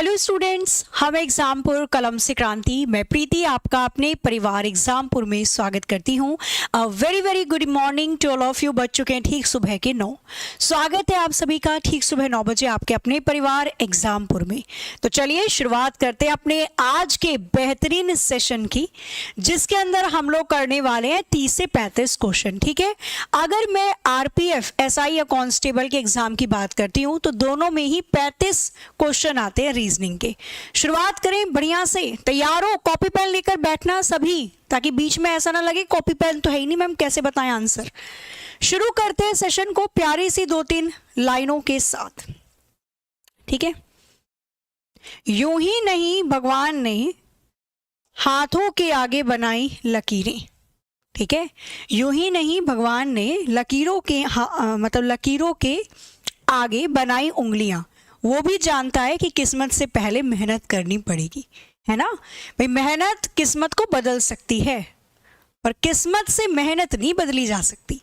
Hello students, हम एग्जामपुर कलम से क्रांति, मैं प्रीति आपका अपने परिवार एग्जामपुर में स्वागत करती हूँ। Very very good morning to all of you. बज चुके हैं ठीक सुबह के 9। स्वागत है आप सभी का ठीक सुबह 9 बजे आपके अपने परिवार एग्जामपुर में। तो चलिए शुरुआत करते हैं अपने आज के बेहतरीन सेशन की, जिसके अंदर हम लोग करने वाले हैं 30 से 35 क्वेश्चन। ठीक है, अगर मैं आरपीएफ, एसआई या कांस्टेबल के एग्जाम की बात करती हूँ तो दोनों में ही 35 क्वेश्चन आते हैं रीजनिंग के। शुरुआत करें बढ़िया से। तैयार हो? कॉपी पेन लेकर बैठना सभी, ताकि बीच में ऐसा ना लगे कॉपी पेन तो है ही नहीं, मैम कैसे बताएं आंसर। शुरू करते हैं सेशन को प्यारी सी 2-3 लाइनों के साथ। ठीक है, यूं ही नहीं भगवान ने हाथों के आगे बनाई लकीरें। ठीक है, यूं ही नहीं भगवान ने लकीरों के मतलब लकीरों के आगे बनाई उंगलियां। वो भी जानता है कि किस्मत से पहले मेहनत करनी पड़ेगी, है ना भाई। मेहनत किस्मत को बदल सकती है, पर किस्मत से मेहनत नहीं बदली जा सकती।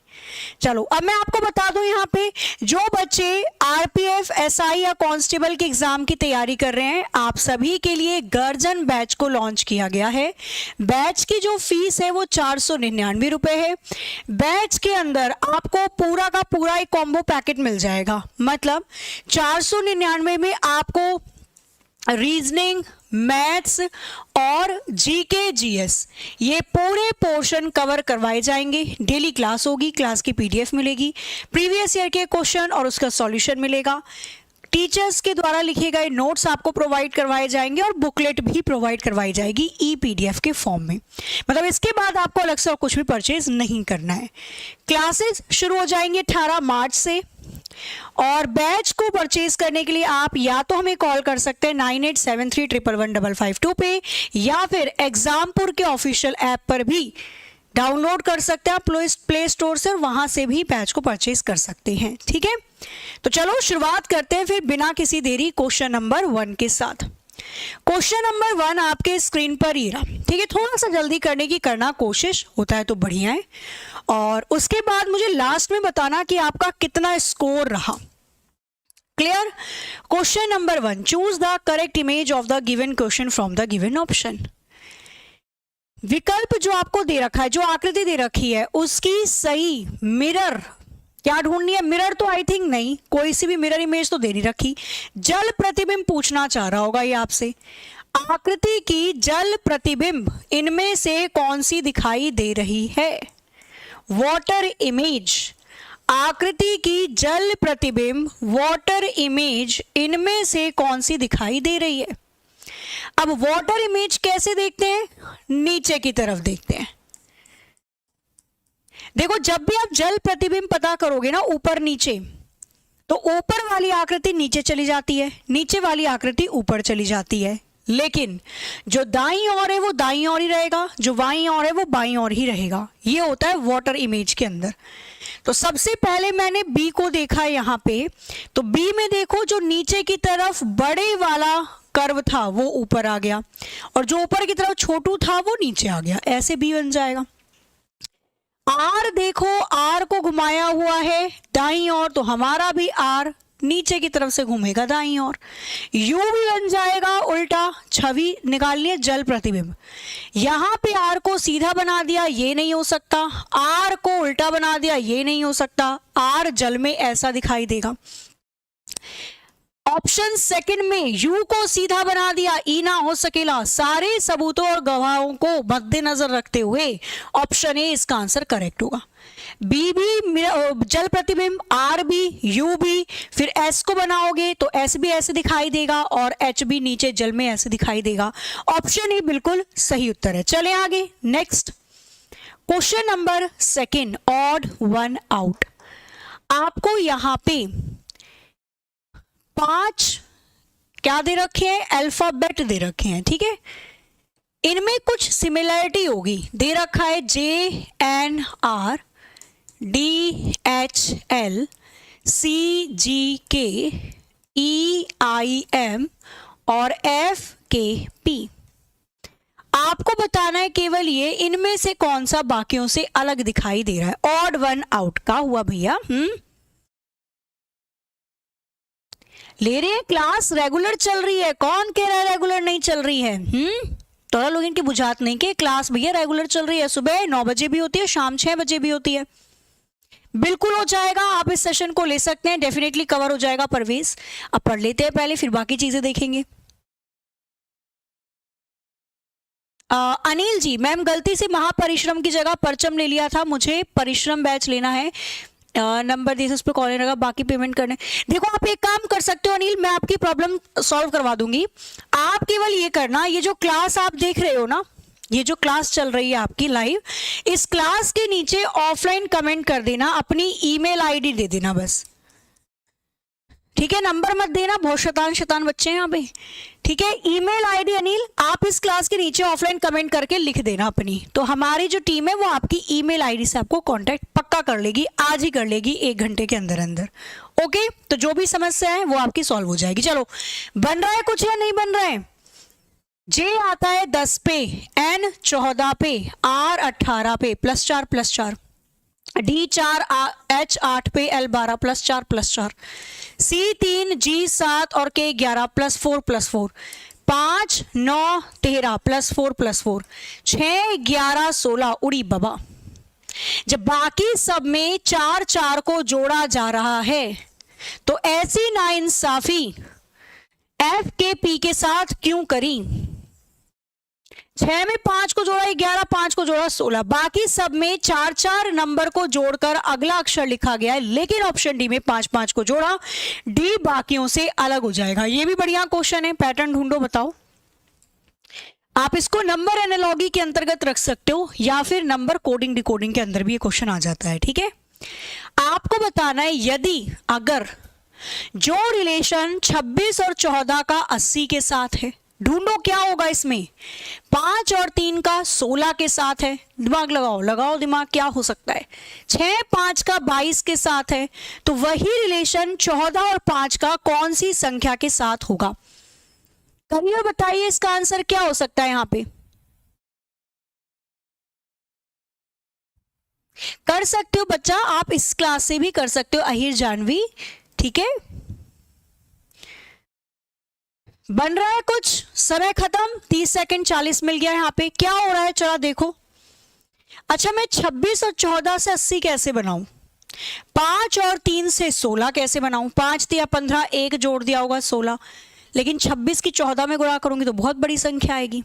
चलो अब मैं आपको बता दूं, यहाँ पे जो बच्चे आरपीएफ, एसआई या कांस्टेबल के एग्जाम की तैयारी कर रहे हैं, आप सभी के लिए गर्जन बैच को लॉन्च किया गया है। बैच की जो फीस है वो 499 रुपए है। बैच के अंदर आपको पूरा का पूरा एक कॉम्बो पैकेट मिल जाएगा। मतलब 499 में आपको रीजनिंग, मैथ्स और जीके जीएस ये पूरे पोर्शन कवर करवाए जाएंगे। डेली क्लास होगी, क्लास की पीडीएफ मिलेगी, प्रीवियस ईयर के क्वेश्चन और उसका सॉल्यूशन मिलेगा। टीचर्स के द्वारा लिखे गए नोट्स आपको प्रोवाइड करवाए जाएंगे और बुकलेट भी प्रोवाइड करवाई जाएगी ई पीडीएफ के फॉर्म में। मतलब इसके बाद आपको अलग से और कुछ भी परचेज नहीं करना है। क्लासेस शुरू हो जाएंगे 18 मार्च से, और बैच को परचेज करने के लिए आप या तो हमें कॉल कर सकते हैं 9873111552 पे, या फिर एग्जामपुर के ऑफिशियल ऐप पर भी डाउनलोड कर सकते हैं प्ले स्टोर से, और वहां से भी बैच को परचेज कर सकते हैं। ठीक है, तो चलो शुरुआत करते हैं फिर बिना किसी देरी क्वेश्चन नंबर 1 के साथ। क्वेश्चन नंबर 1 आपके स्क्रीन पर ही रहा। ठीक है, थोड़ा सा जल्दी करने की करना कोशिश, होता है तो बढ़िया है। और उसके बाद मुझे लास्ट में बताना कि आपका कितना स्कोर रहा। Clear? Question number 1, choose the correct image of the given question from the given option. विकल्प जो आपको दे रखा है, जो आकृति दे रखी है, उसकी सही मिरर क्या ढूंढनी है। मिरर तो आई थिंक नहीं, कोई सी भी मिरर इमेज तो दे नहीं रखी। जल प्रतिबिंब पूछना चाह रहा होगा ये आपसे। आकृति की जल प्रतिबिंब इनमें से कौन सी दिखाई दे रही है? वाटर इमेज, आकृति की जल प्रतिबिंब, वाटर इमेज इनमें से कौन सी दिखाई दे रही है? अब वाटर इमेज कैसे देखते हैं? नीचे की तरफ देखते हैं। देखो, जब भी आप जल प्रतिबिंब पता करोगे ना ऊपर नीचे, तो ऊपर वाली आकृति नीचे चली जाती है, नीचे वाली आकृति ऊपर चली जाती है। लेकिन जो दाईं ओर है वो दाईं ओर ही रहेगा, जो बाईं ओर है वो बाईं ओर ही रहेगा। ये होता है वाटर इमेज के अंदर। तो सबसे पहले मैंने बी को देखा है यहाँ पे, तो बी में देखो जो नीचे की तरफ बड़े वाला कर्व था वो ऊपर आ गया, और जो ऊपर की तरफ छोटू था वो नीचे आ गया। ऐसे बी बन जाएगा। आर देखो, आर को घुमाया हुआ है दाईं ओर, तो हमारा भी आर नीचे की तरफ से घूमेगा दाईं ओर। यू भी बन जाएगा उल्टा, छवि निकालनी है जल प्रतिबिंब। यहां पे आर को सीधा बना दिया, ये नहीं हो सकता। आर को उल्टा बना दिया, ये नहीं हो सकता। आर जल में ऐसा दिखाई देगा। ऑप्शन सेकंड में यू को सीधा बना दिया, ई ना हो सकेला। सारे सबूतों और गवाहों को मद्देनजर रखते हुए ऑप्शन ए इसका आंसर करेक्ट होगा। बी भी जल प्रतिबिंब, आर भी, यू भी, फिर एस को बनाओगे तो एस भी ऐसे दिखाई देगा, और एच भी नीचे जल में ऐसे दिखाई देगा। ऑप्शन ए बिल्कुल सही उत्तर है। चले आगे, next question number 2, odd one out. आपको यहां पे 5 क्या दे रखे हैं? अल्फाबेट दे रखे हैं। ठीक है, इनमें कुछ सिमिलरिटी होगी। दे रखा है JNR, DHL, CGK, EIM और FKP। आपको बताना है केवल ये इनमें से कौन सा बाकियों से अलग दिखाई दे रहा है। ऑड वन आउट का हुआ भैया। ले रहे हैं, क्लास रेगुलर चल रही है। कौन कह रहा है रेगुलर नहीं चल रही है? थोड़ा लोग इनकी बुझात नहीं कि क्लास भैया रेगुलर चल रही है, सुबह 9 बजे भी होती है, शाम 6 बजे भी होती है। बिल्कुल हो जाएगा, आप इस सेशन को ले सकते हैं, डेफिनेटली कवर हो जाएगा। परवेज अब पढ़ लेते हैं पहले, फिर बाकी चीजें देखेंगे। अनिल जी, मैम गलती से महापरिश्रम की जगह परचम ले लिया था, मुझे परिश्रम बैच लेना है। नंबर दे उस पर कॉल लगा, बाकी पेमेंट करने। देखो आप एक काम कर सकते हो अनिल, मैं आपकी प्रॉब्लम सॉल्व करवा दूंगी। आप केवल ये करना, ये जो क्लास आप देख रहे हो ना, ये जो क्लास चल रही है आपकी लाइव, इस क्लास के नीचे ऑफलाइन कमेंट कर देना, अपनी ईमेल आईडी दे देना बस, ठीक है? नंबर मत देना, बहुत शैतान बच्चे हैं यहाँ पे, ठीक है? ईमेल आईडी अनिल आप इस क्लास के नीचे ऑफलाइन कमेंट करके लिख देना अपनी, तो हमारी जो टीम है वो आपकी ईमेल आईडी से आपको कांटेक्ट पक्का कर लेगी, आज ही कर लेगी, 1 घंटे के अंदर अंदर। ओके, तो जो भी समस्या है वो आपकी सॉल्व हो जाएगी। चलो, बन रहा है कुछ या नहीं बन रहा है? जे आता है 10 पे, एन 14 पे, आर 18 पे, +4 डी 4, एच 8 पे, एल 12 +4 सी 3, जी 7 और के 11 +4 5 9 13 +4 6 11 16 उड़ी बाबा। जब बाकी सब में 4 को जोड़ा जा रहा है तो ऐसी नाइंसाफी एफ के पी के साथ क्यों करी? 6 में 5 को जोड़ा 11, 5 को जोड़ा 16, बाकी सब में 4 नंबर को जोड़कर अगला अक्षर लिखा गया है, लेकिन ऑप्शन डी में 5 को जोड़ा, डी बाकियों से अलग हो जाएगा। ये भी बढ़िया क्वेश्चन है, पैटर्न ढूंढो बताओ। आप इसको नंबर एनालॉजी के अंतर्गत रख सकते हो या फिर नंबर कोडिंग डिकोडिंग के अंदर भी ये क्वेश्चन आ जाता है, ठीक है? आपको बताना है यदि अगर जो रिलेशन 26 और 14 का 80 के साथ है, ढूंढो क्या होगा इसमें। 5 और 3 का 16 के साथ है, दिमाग लगाओ दिमाग, क्या हो सकता है? 6 5 का 22 के साथ है, तो वही रिलेशन 14 और 5 का कौन सी संख्या के साथ होगा? करिए बताइए, इसका आंसर क्या हो सकता है? यहां पे कर सकते हो बच्चा, आप इस क्लास से भी कर सकते हो, अहिर जानवी, ठीक है? बन रहा है कुछ? समय खत्म, 30 सेकंड 40 मिल गया। यहाँ पे क्या हो रहा है चला देखो। अच्छा, मैं 26 और 14 से 80 कैसे बनाऊं? 5 और 3 से 16 कैसे बनाऊं? 5 दिया 15, 1 जोड़ दिया होगा 16, लेकिन 26 की 14 में गुणा करूंगी तो बहुत बड़ी संख्या आएगी।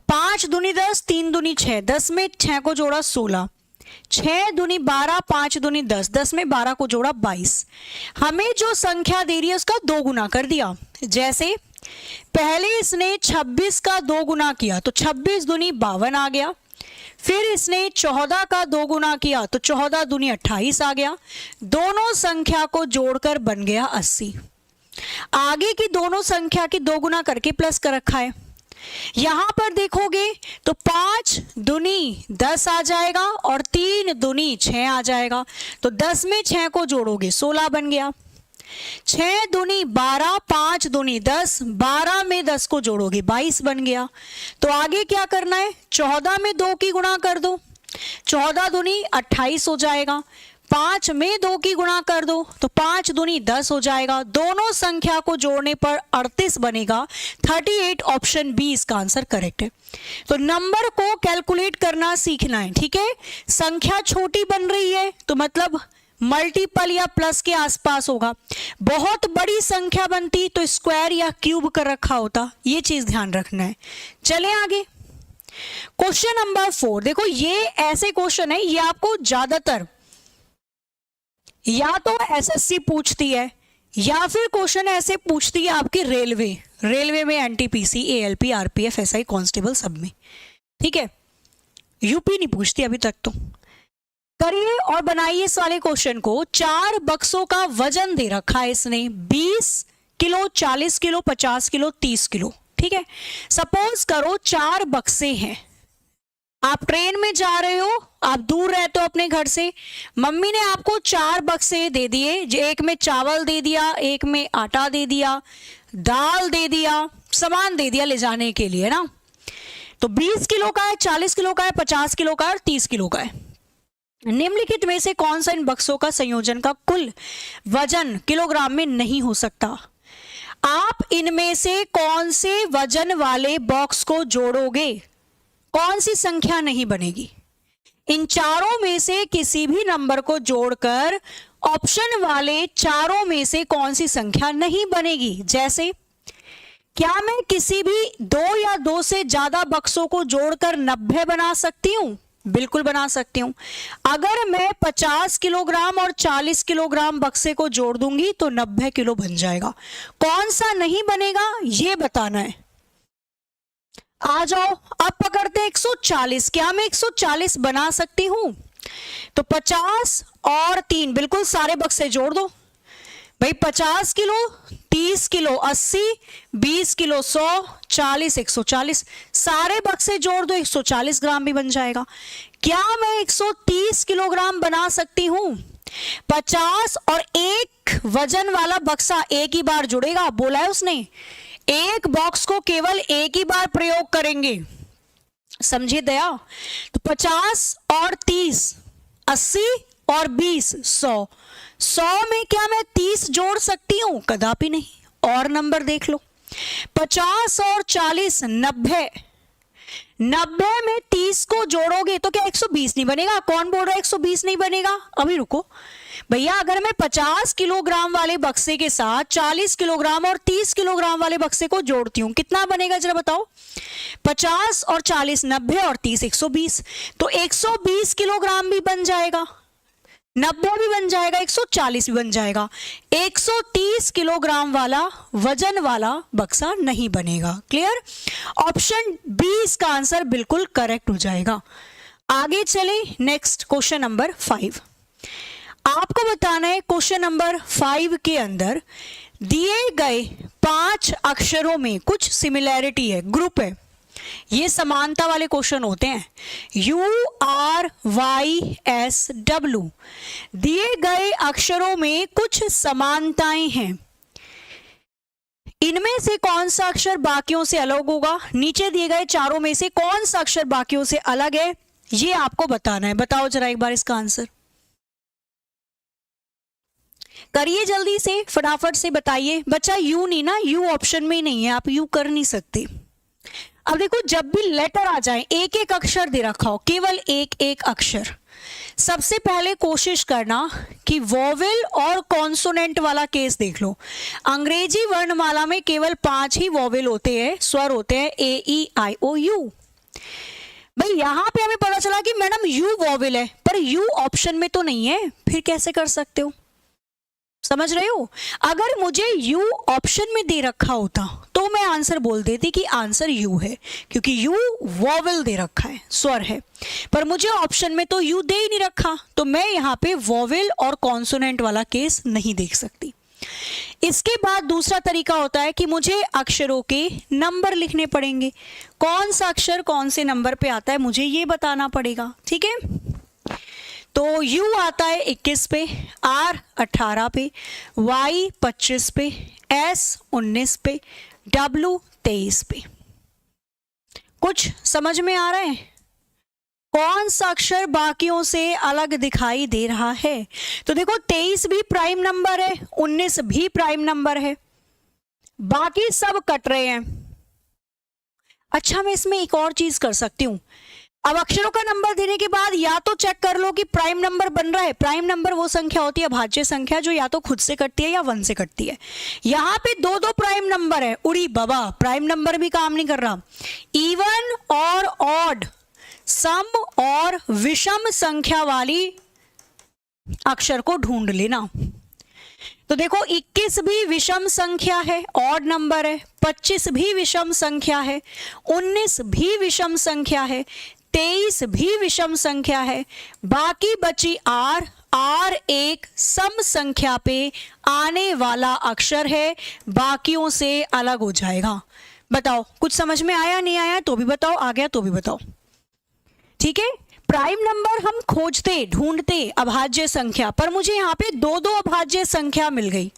5 दूनी 10, 3 दूनी 6, 10 में 6 को जोड़ा 16, 6 दूनी 12, 5 दूनी 10, 10 में 12 को जोड़ा 22। हमें जो संख्या दे रही है उसका 2 गुना कर दिया। जैसे पहले इसने 26 का 2 गुना किया तो 26 दूनी 52 आ गया, फिर इसने 14 का 2 गुना किया तो 14 दूनी 28 आ गया, दोनों संख्या को जोड़कर बन गया 80। आगे की दोनों संख्या की 2 गुना करके प्लस कर रखा है। यहां पर देखोगे तो 5 दूनी 10 आ जाएगा और 3 दूनी 6 आ जाएगा, तो 10 में 6 को जोड़ोगे 16 बन गया। 6 दूनी 12, 5 दूनी 10, 12 में 10 को जोड़ोगे 22 बन गया। तो आगे क्या करना है? 14 में 2 की गुणा कर दो, 14 दूनी 28 हो जाएगा। 5 में 2 की गुणा कर दो तो 5 दूनी 10 हो जाएगा, दोनों संख्या को जोड़ने पर 38 बनेगा। 38 ऑप्शन बी इसका आंसर करेक्ट है। तो नंबर को कैलकुलेट करना सीखना है, ठीक है? संख्या छोटी बन रही है तो मतलब मल्टीपल या प्लस के आसपास होगा। बहुत बड़ी संख्या बनती तो स्क्वायर या क्यूब कर रखा होता, ये चीज ध्यान रखना है। चले आगे, क्वेश्चन नंबर 4 देखो। ये ऐसे क्वेश्चन है, ये आपको ज्यादातर या तो एसएससी पूछती है या फिर क्वेश्चन ऐसे पूछती है आपके रेलवे में, NTPC, ALP, RPF, SI, constable सब में, ठीक है? यूपी नहीं पूछती अभी तक। तो करिए और बनाइए इस वाले क्वेश्चन को। 4 बक्सों का वजन दे रखा है इसने, 20 किलो, 40 किलो, 50 किलो, 30 किलो, ठीक है? सपोज करो 4 बक्से हैं, आप ट्रेन में जा रहे हो, आप दूर रहते हो अपने घर से, मम्मी ने आपको 4 बक्से दे दिए, एक में चावल दे दिया, एक में आटा दे दिया, दाल दे दिया, सामान दे दिया ले जाने के लिए ना। तो 20 किलो का है, 40 किलो का है, 50 किलो का है और 30 किलो का है। निम्नलिखित में से कौन सा इन बक्सों का संयोजन का कुल वजन किलोग्राम में नहीं हो सकता? आप इनमें से कौन से वजन वाले बॉक्स को जोड़ोगे? कौन सी संख्या नहीं बनेगी? इन चारों में से किसी भी नंबर को जोड़कर ऑप्शन वाले चारों में से कौन सी संख्या नहीं बनेगी? जैसे क्या मैं किसी भी 2 या 2 से ज्यादा बक्सों को जोड़कर 90 बना सकती हूं? बिल्कुल बना सकती हूं। अगर मैं 50 किलोग्राम और 40 किलोग्राम बक्से को जोड़ दूंगी तो 90 किलो बन जाएगा। कौन सा नहीं बनेगा ये बताना है। आ जाओ, अब पकड़ते हैं 140। क्या मैं 140 बना सकती हूं? तो 50 और 3 बिल्कुल सारे बक्से जोड़ दो भाई। 50 किलो, 30 किलो 80, 20 किलो 100, 40 140, सारे बक्से जोड़ दो 140 ग्राम भी बन जाएगा। क्या मैं 130 किलोग्राम बना सकती हूं? 50 और 1 वजन वाला बक्सा एक ही बार जुड़ेगा, बोला है उसने। एक बॉक्स को केवल एक ही बार प्रयोग करेंगे, समझे दया? तो 50 और 30 80 और 20 100। 100 में क्या मैं 30 जोड़ सकती हूं? कदापि नहीं। और नंबर देख लो, 50 और 40 90। 90 में 30 को जोड़ोगे तो क्या 120 नहीं बनेगा? कौन बोल रहा है 120 नहीं बनेगा? अभी रुको भैया, अगर मैं 50 किलोग्राम वाले बक्से के साथ 40 किलोग्राम और 30 किलोग्राम वाले बक्से को जोड़ती हूं, कितना बनेगा जरा बताओ? 50 और 40 90 और 30 120, तो 120 किलोग्राम भी बन जाएगा, 90 भी बन जाएगा, 140 भी बन जाएगा। 130 किलोग्राम वाला वजन वाला बक्सा नहीं बनेगा। क्लियर? ऑप्शन बी इसका आंसर बिल्कुल करेक्ट हो जाएगा। आगे चले, नेक्स्ट क्वेश्चन नंबर 5। आपको बताना है क्वेश्चन नंबर 5 के अंदर दिए गए 5 अक्षरों में कुछ सिमिलैरिटी है, ग्रुप है। ये समानता वाले क्वेश्चन होते हैं। URYSW दिए गए अक्षरों में कुछ समानताएं हैं। इनमें से कौन सा अक्षर बाकियों से अलग होगा? नीचे दिए गए चारों में से कौन सा अक्षर बाकियों से अलग है, ये आपको बताना है। बताओ जरा एक बार इसका आंसर करिए, जल्दी से फटाफट से बताइए। बच्चा यू नहीं ना, यू ऑप्शन में ही नहीं है, आप यू कर नहीं सकते। अब देखो, जब भी लेटर आ जाए एक एक अक्षर दे रखा हो, केवल एक एक अक्षर, सबसे पहले कोशिश करना कि वोवेल और कॉन्सोनेंट वाला केस देख लो। अंग्रेजी वर्णमाला में केवल 5 ही वोवेल होते हैं, स्वर होते हैं, AEIOU। भाई यहां पे हमें पता चला कि मैडम यू वोवेल है, पर यू ऑप्शन में तो नहीं है, फिर कैसे कर सकते हो? समझ रहे हो? अगर मुझे यू ऑप्शन में दे रखा होता तो मैं आंसर बोल देती कि आंसर यू है, क्योंकि यू वोवेल दे रखा है, स्वर है। पर मुझे ऑप्शन में तो यू दे ही नहीं रखा, तो मैं यहाँ पे वोवेल और कॉन्सोनेंट वाला केस नहीं देख सकती। इसके बाद दूसरा तरीका होता है कि मुझे अक्षरों के नंबर लिखने पड़ेंगे। कौन सा अक्षर कौन से नंबर पे आता है मुझे ये बताना पड़ेगा। ठीक है, तो U आता है 21 पे, R 18 पे, Y 25 पे, S 19 पे, W 23 पे। कुछ समझ में आ रहा है? कौन सा अक्षर बाकियों से अलग दिखाई दे रहा है? तो देखो 23 भी प्राइम नंबर है, 19 भी प्राइम नंबर है, बाकी सब कट रहे हैं। अच्छा, मैं इसमें एक और चीज कर सकती हूं। अब अक्षरों का नंबर देने के बाद या तो चेक कर लो कि प्राइम नंबर बन रहा है। प्राइम नंबर वो संख्या होती है, भाज्य संख्या, जो या तो खुद से कटती है या 1 से कटती है। यहां पे 2 प्राइम नंबर है, उड़ी बाबा, प्राइम नंबर भी काम नहीं कर रहा। इवन और ऑड, सम और विषम संख्या वाली अक्षर को ढूंढ लेना। तो देखो 21 भी विषम संख्या है, ऑड नंबर है, 25 भी विषम संख्या है, 19 भी विषम संख्या है, 23 भी विषम संख्या है, बाकी बची R एक सम संख्या पे आने वाला अक्षर है, बाकियों से अलग हो जाएगा। बताओ कुछ समझ में आया, नहीं आया तो भी बताओ, आ गया तो भी बताओ। ठीक है, प्राइम नंबर हम खोजते ढूंढते अभाज्य संख्या, पर मुझे यहाँ पे 2 अभाज्य संख्या मिल गई।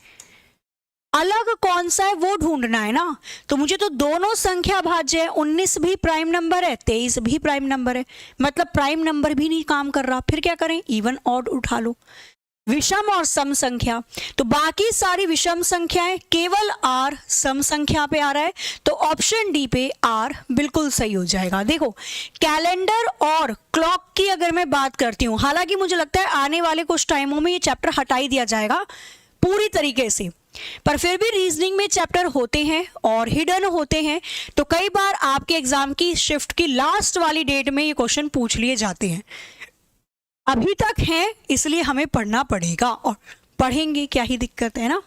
अलग कौन सा है वो ढूंढना है ना। तो मुझे तो दोनों संख्या भाज्य है, 19 भी प्राइम नंबर है, 23 भी प्राइम नंबर है, मतलब प्राइम नंबर भी नहीं काम कर रहा, फिर क्या करें, इवन ऑड उठा लो। विषम और सम संख्या, तो बाकी सारी विषम संख्याएं, केवल आर सम संख्या पे आ रहा है, तो ऑप्शन डी पे आर बिल्कुल सही हो जाएगा। देखो कैलेंडर और क्लॉक की अगर मैं बात करती हूँ, हालांकि मुझे लगता है आने वाले कुछ टाइमों में ये चैप्टर हटा ही दिया जाएगा पूरी तरीके से, पर फिर भी रीजनिंग में चैप्टर होते हैं और हिडन होते हैं, तो कई बार आपके एग्जाम की शिफ्ट की लास्ट वाली डेट में ये क्वेश्चन पूछ लिए जाते हैं। अभी तक है इसलिए हमें पढ़ना पड़ेगा, और पढ़ेंगे, क्या ही दिक्कत है ना।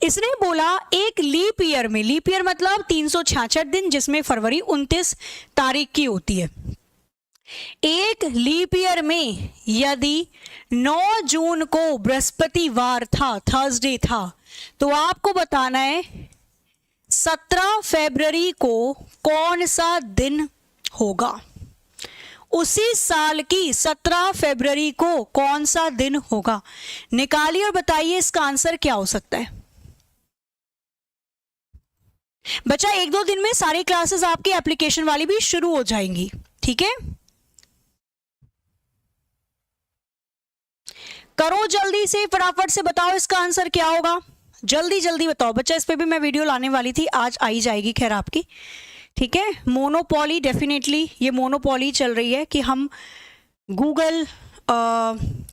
इसने बोला एक लीप ईयर में, लीप ईयर मतलब 366 दिन जिसमें फरवरी 29 तारीख की होती है, एक लीप ईयर में यदि 9 जून को बृहस्पतिवार था, थर्सडे था, तो आपको बताना है 17 फरवरी को कौन सा दिन होगा। उसी साल की 17 फरवरी को कौन सा दिन होगा, निकालिए और बताइए इसका आंसर क्या हो सकता है। बच्चा 1-2 दिन में सारी क्लासेस आपकी एप्लीकेशन वाली भी शुरू हो जाएंगी, ठीक है। करो जल्दी से, फटाफट से बताओ इसका आंसर क्या होगा, जल्दी जल्दी बताओ बच्चा। इस पे भी मैं वीडियो लाने वाली थी, आज आई जाएगी खैर आपकी, ठीक है। मोनोपॉली, डेफिनेटली ये मोनोपॉली चल रही है कि हम गूगल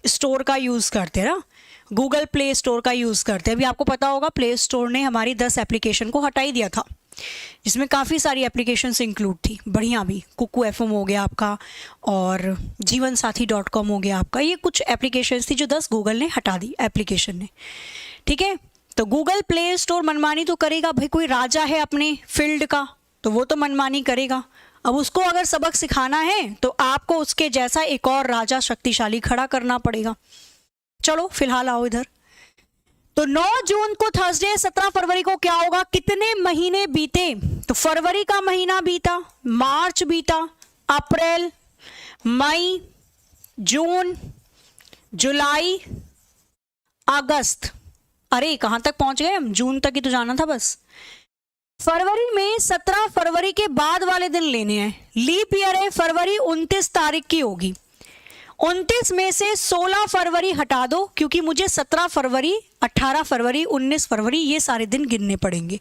स्टोर का यूज़ करते हैं ना, गूगल प्ले स्टोर का यूज़ करते हैं। अभी आपको पता होगा प्ले स्टोर ने हमारी 10 एप्लीकेशन को हटा ही दिया था, जिसमें काफ़ी सारी एप्लीकेशंस इंक्लूड थी, बढ़िया भी, कुकू एफएम हो गया आपका और जीवनसाथी.com हो गया आपका, ये कुछ एप्लीकेशंस थी जो 10 गूगल ने हटा दी एप्लीकेशन ने, ठीक है। तो गूगल प्ले स्टोर मनमानी तो करेगा भाई, कोई राजा है अपने फील्ड का तो वो तो मनमानी करेगा। अब उसको अगर सबक सिखाना है तो आपको उसके जैसा एक और राजा शक्तिशाली खड़ा करना पड़ेगा। चलो फिलहाल आओ इधर। तो 9 जून को थर्सडे, 17 फरवरी को क्या होगा, कितने महीने बीते, तो फरवरी का महीना बीता, मार्च बीता, अप्रैल, मई, जून, जुलाई, अगस्त, अरे कहां तक पहुंच गए हम, जून तक ही तो जाना था बस। फरवरी में 17 फरवरी के बाद वाले दिन लेने हैं, लीप ईयर है, फरवरी 29 तारीख की होगी, 29 में से 16 फरवरी हटा दो क्योंकि मुझे 17 फरवरी, 18 फरवरी, 19 फरवरी ये सारे दिन गिनने पड़ेंगे।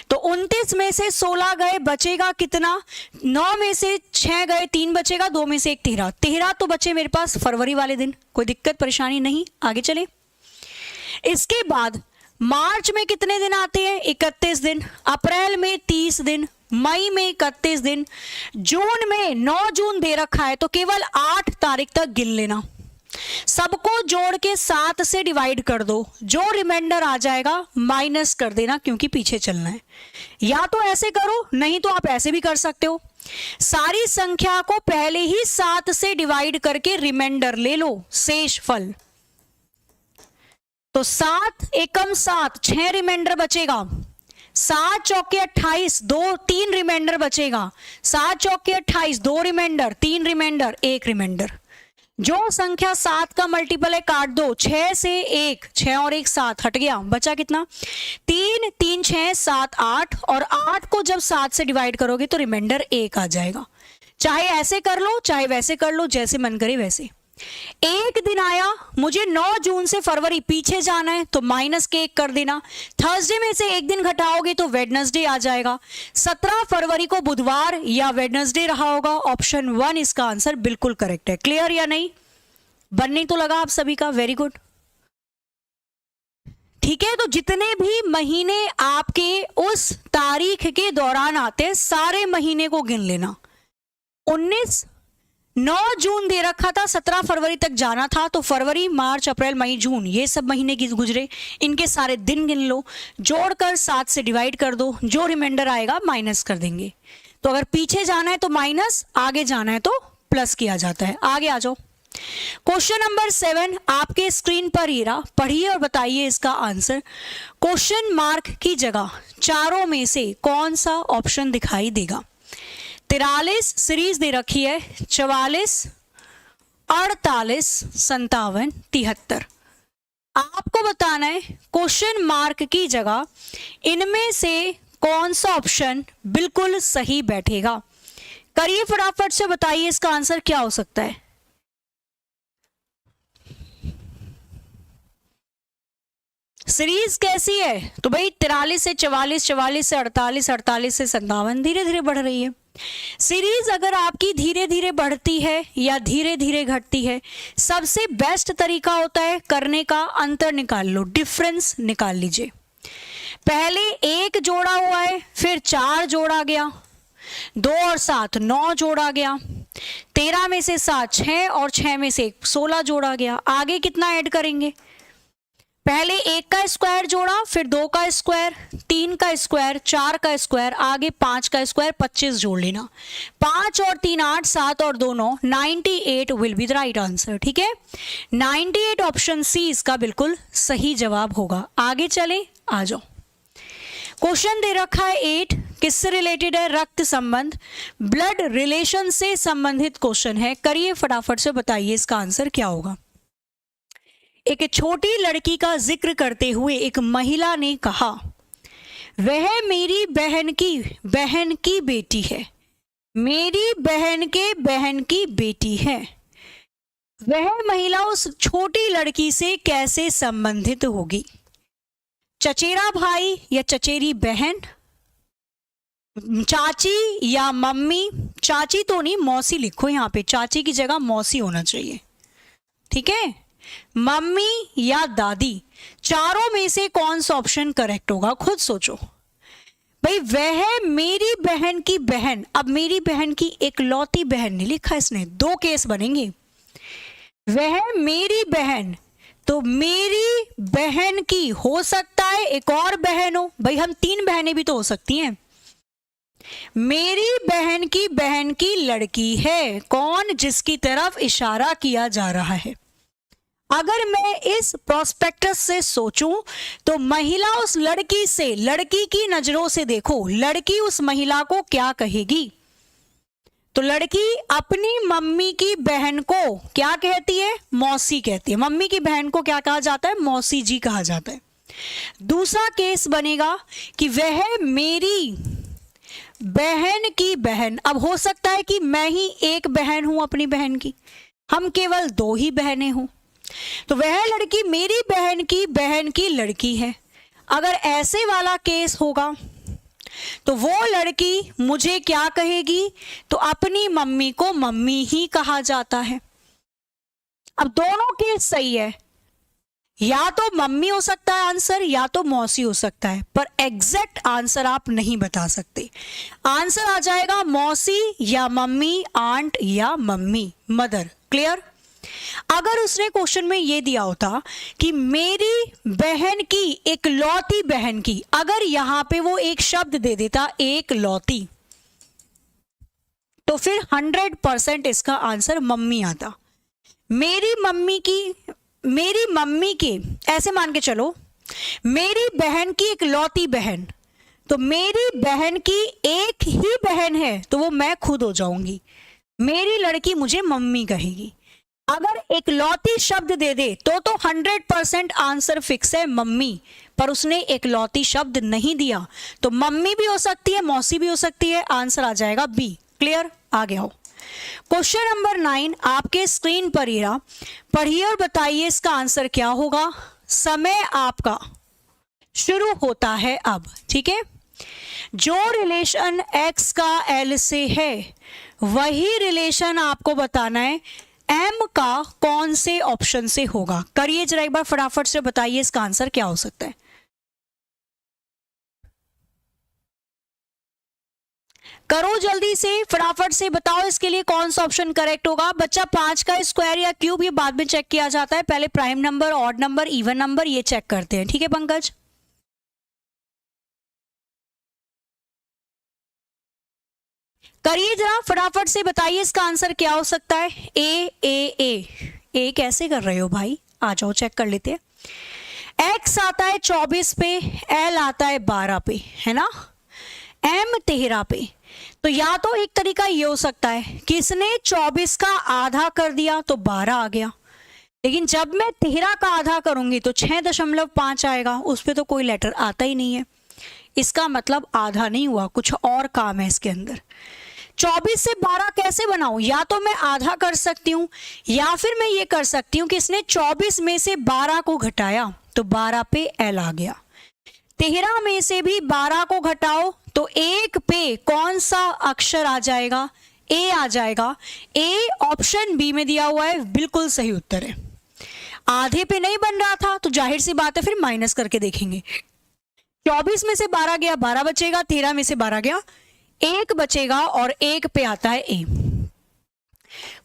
तो 29 में से 16 गए, बचेगा कितना, 9 में से 6 गए, 3 बचेगा, 2 में से 1, 13 तो बचे मेरे पास फरवरी वाले दिन। कोई दिक्कत परेशानी नहीं, आगे चले। इसके बाद मार्च में कितने दिन आते हैं, 31 दिन, अप्रैल में 30 दिन, मई में 31 दिन, जून में 9 जून दे रखा है तो केवल 8 तारीख तक गिन लेना, सबको जोड़ के 7 से डिवाइड कर दो, जो रिमाइंडर आ जाएगा माइनस कर देना क्योंकि पीछे चलना है। या तो ऐसे करो, नहीं तो आप ऐसे भी कर सकते हो, सारी संख्या को पहले ही 7 से डिवाइड करके रिमाइंडर ले लो, शेष फल। तो 7 एकम 7, 6 रिमाइंडर बचेगा, 7 चौके 28, 3 रिमाइंडर बचेगा, 7 चौके 28, 2 रिमाइंडर, 3 रिमाइंडर, 1 रिमाइंडर। जो संख्या 7 का मल्टीपल है काट दो, 6 से 1, 6 और 1 7 हट गया, बचा कितना, 3, 3 6 7 8, और 8 को जब 7 से डिवाइड करोगे तो रिमाइंडर 1 आ जाएगा। चाहे ऐसे कर लो चाहे वैसे कर लो, जैसे मन करे वैसे। एक दिन आया, मुझे 9 जून से फरवरी पीछे जाना है तो माइनस के 1 कर देना, थर्सडे में से एक दिन घटाओगे तो वेडनेसडे आ जाएगा, 17 फरवरी को बुधवार या वेडनेसडे रहा होगा, ऑप्शन 1 इसका आंसर बिल्कुल करेक्ट है। क्लियर या नहीं, बनने तो लगा आप सभी का, वेरी गुड, ठीक है। तो जितने भी महीने आपके उस तारीख के दौरान आते हैं सारे महीने को गिन लेना। 9 जून दे रखा था, 17 फरवरी तक जाना था, तो फरवरी, मार्च, अप्रैल, मई, जून ये सब महीने की गुजरे, इनके सारे दिन गिन लो, जोड़कर 7 से डिवाइड कर दो, जो रिमाइंडर आएगा माइनस कर देंगे। तो अगर पीछे जाना है तो माइनस, आगे जाना है तो प्लस किया जाता है। आगे आ जाओ, क्वेश्चन नंबर 7 आपके स्क्रीन पर ही रहा, पढ़िए और बताइए इसका आंसर। क्वेश्चन मार्क की जगह चारों में से कौन सा ऑप्शन दिखाई देगा। 43 सीरीज दे रखी है, 44, 48, 57, 73। आपको बताना है क्वेश्चन मार्क की जगह इनमें से कौन सा ऑप्शन बिल्कुल सही बैठेगा। करिए फटाफट से, बताइए इसका आंसर क्या हो सकता है। सीरीज कैसी है? तो भाई 43 से 44, 44 से 48, 48 से 57, धीरे धीरे बढ़ रही है। सीरीज अगर आपकी धीरे धीरे बढ़ती है या धीरे धीरे घटती है, सबसे बेस्ट तरीका होता है करने का, अंतर निकाल लो, डिफरेंस निकाल लीजिए। पहले 1 जोड़ा हुआ है, फिर 4 जोड़ा गया, 2 और 7 9 जोड़ा गया, 13 में से 7 6 और 6 में से 16 जोड़ा गया। आगे कितना ऐड करेंगे? पहले 1 का स्क्वायर जोड़ा, फिर 2 का स्क्वायर, 3 का स्क्वायर, 4 का स्क्वायर, आगे 5 का स्क्वायर, 25 जोड़ लेना। 5 और 3 8, 7 और 2 9, 98 will be the right answer. ठीक है, 98 ऑप्शन सी इसका बिल्कुल सही जवाब होगा। आगे चलें, आ जाओ। क्वेश्चन दे रखा है 8, किससे रिलेटेड है? रक्त संबंध, ब्लड रिलेशन से संबंधित क्वेश्चन है। करिए फटाफट से, बताइए इसका आंसर क्या होगा। एक छोटी लड़की का जिक्र करते हुए एक महिला ने कहा, वह मेरी बहन की बेटी है, मेरी बहन के बहन की बेटी है। वह महिला उस छोटी लड़की से कैसे संबंधित होगी? चचेरा भाई या चचेरी बहन, चाची या मम्मी? चाची तो नहीं, मौसी लिखो यहाँ पे, चाची की जगह मौसी होना चाहिए। ठीक है, मम्मी या दादी? चारों में से कौन सा ऑप्शन करेक्ट होगा, खुद सोचो भाई। वह मेरी बहन की बहन, अब मेरी बहन की इकलौती बहन नहीं लिखा इसने, 2 केस बनेंगे। वह मेरी बहन, तो मेरी बहन की हो सकता है एक और बहन हो, भाई हम 3 बहनें भी तो हो सकती हैं। मेरी बहन की लड़की है, कौन? जिसकी तरफ इशारा किया जा रहा है। अगर मैं इस प्रोस्पेक्टस से सोचूं तो महिला उस लड़की से, लड़की की नजरों से देखो, लड़की उस महिला को क्या कहेगी? तो लड़की अपनी मम्मी की बहन को क्या कहती है? मौसी कहती है। मम्मी की बहन को क्या कहा जाता है? मौसी जी कहा जाता है। दूसरा केस बनेगा कि वह मेरी बहन की बहन, अब हो सकता है कि मैं ही एक बहन हूं अपनी बहन की, हम केवल 2 ही बहनें हूं, तो वह लड़की मेरी बहन की लड़की है। अगर ऐसे वाला केस होगा तो वो लड़की मुझे क्या कहेगी? तो अपनी मम्मी को मम्मी ही कहा जाता है। अब दोनों केस सही है, या तो मम्मी हो सकता है आंसर, या तो मौसी हो सकता है, पर एग्जैक्ट आंसर आप नहीं बता सकते। आंसर आ जाएगा मौसी या मम्मी, आंट या मम्मी, मदर। क्लियर? अगर उसने क्वेश्चन में ये दिया होता कि मेरी बहन की इकलौती बहन की, अगर यहां पे वो एक शब्द दे देता एकलौती, तो फिर 100% इसका आंसर मम्मी आता। मेरी मम्मी की, ऐसे मान के चलो, मेरी बहन की इकलौती बहन, तो मेरी बहन की एक ही बहन है, तो वो मैं खुद हो जाऊंगी, मेरी लड़की मुझे मम्मी कहेगी। अगर इकलौती शब्द दे दे तो 100% आंसर फिक्स है मम्मी, पर उसने इकलौती शब्द नहीं दिया, तो मम्मी भी हो सकती है, मौसी भी हो सकती है। आंसर आ जाएगा बी। क्लियर? आगे आओ। क्वेश्चन नंबर 9 आपके स्क्रीन पर ही रहा, पढ़िए और बताइए इसका आंसर क्या होगा। समय आपका शुरू होता है अब। ठीक है, जो रिलेशन x का l से है वही रिलेशन आपको बताना है m का कौन से ऑप्शन से होगा। करिए जरा एक बार फटाफट से, बताइए इसका आंसर क्या हो सकता है। करो जल्दी से, फटाफट से बताओ इसके लिए कौन सा ऑप्शन करेक्ट होगा। बच्चा 5 का स्क्वायर या क्यूब ये बाद में चेक किया जाता है, पहले prime number, odd number, even number ये चेक करते हैं। ठीक है पंकज? करिए जरा फटाफट से, बताइए इसका आंसर क्या हो सकता है। ए कैसे कर रहे हो भाई, आ जाओ चेक कर लेते हैं। x आता है 24 पे, l आता है 12 पे, है ना, m 13 पे। तो या तो एक तरीका ये हो सकता है कि इसने 24 का आधा कर दिया तो 12 आ गया, लेकिन जब मैं 13 का आधा करूंगी तो 6.5 आएगा, उस पर तो कोई लेटर आता ही नहीं है। इसका मतलब आधा नहीं हुआ, कुछ और काम है इसके अंदर। 24 से 12 कैसे बनाऊं? या तो मैं आधा कर सकती हूं, या फिर मैं ये कर सकती हूं कि इसने 24 में से 12 को घटाया तो 12 पे एल आ गया। 13 में से भी 12 को घटाओ तो 1 पे कौन सा अक्षर आ जाएगा? ए आ जाएगा। ए ऑप्शन बी में दिया हुआ है, बिल्कुल सही उत्तर है। आधे पे नहीं बन रहा था तो जाहिर सी बात है फिर माइनस करके देखेंगे। 24 में से 12 गया, 12 बचेगा। 13 में से 12 गया, 1 बचेगा और 1 पे आता है ए।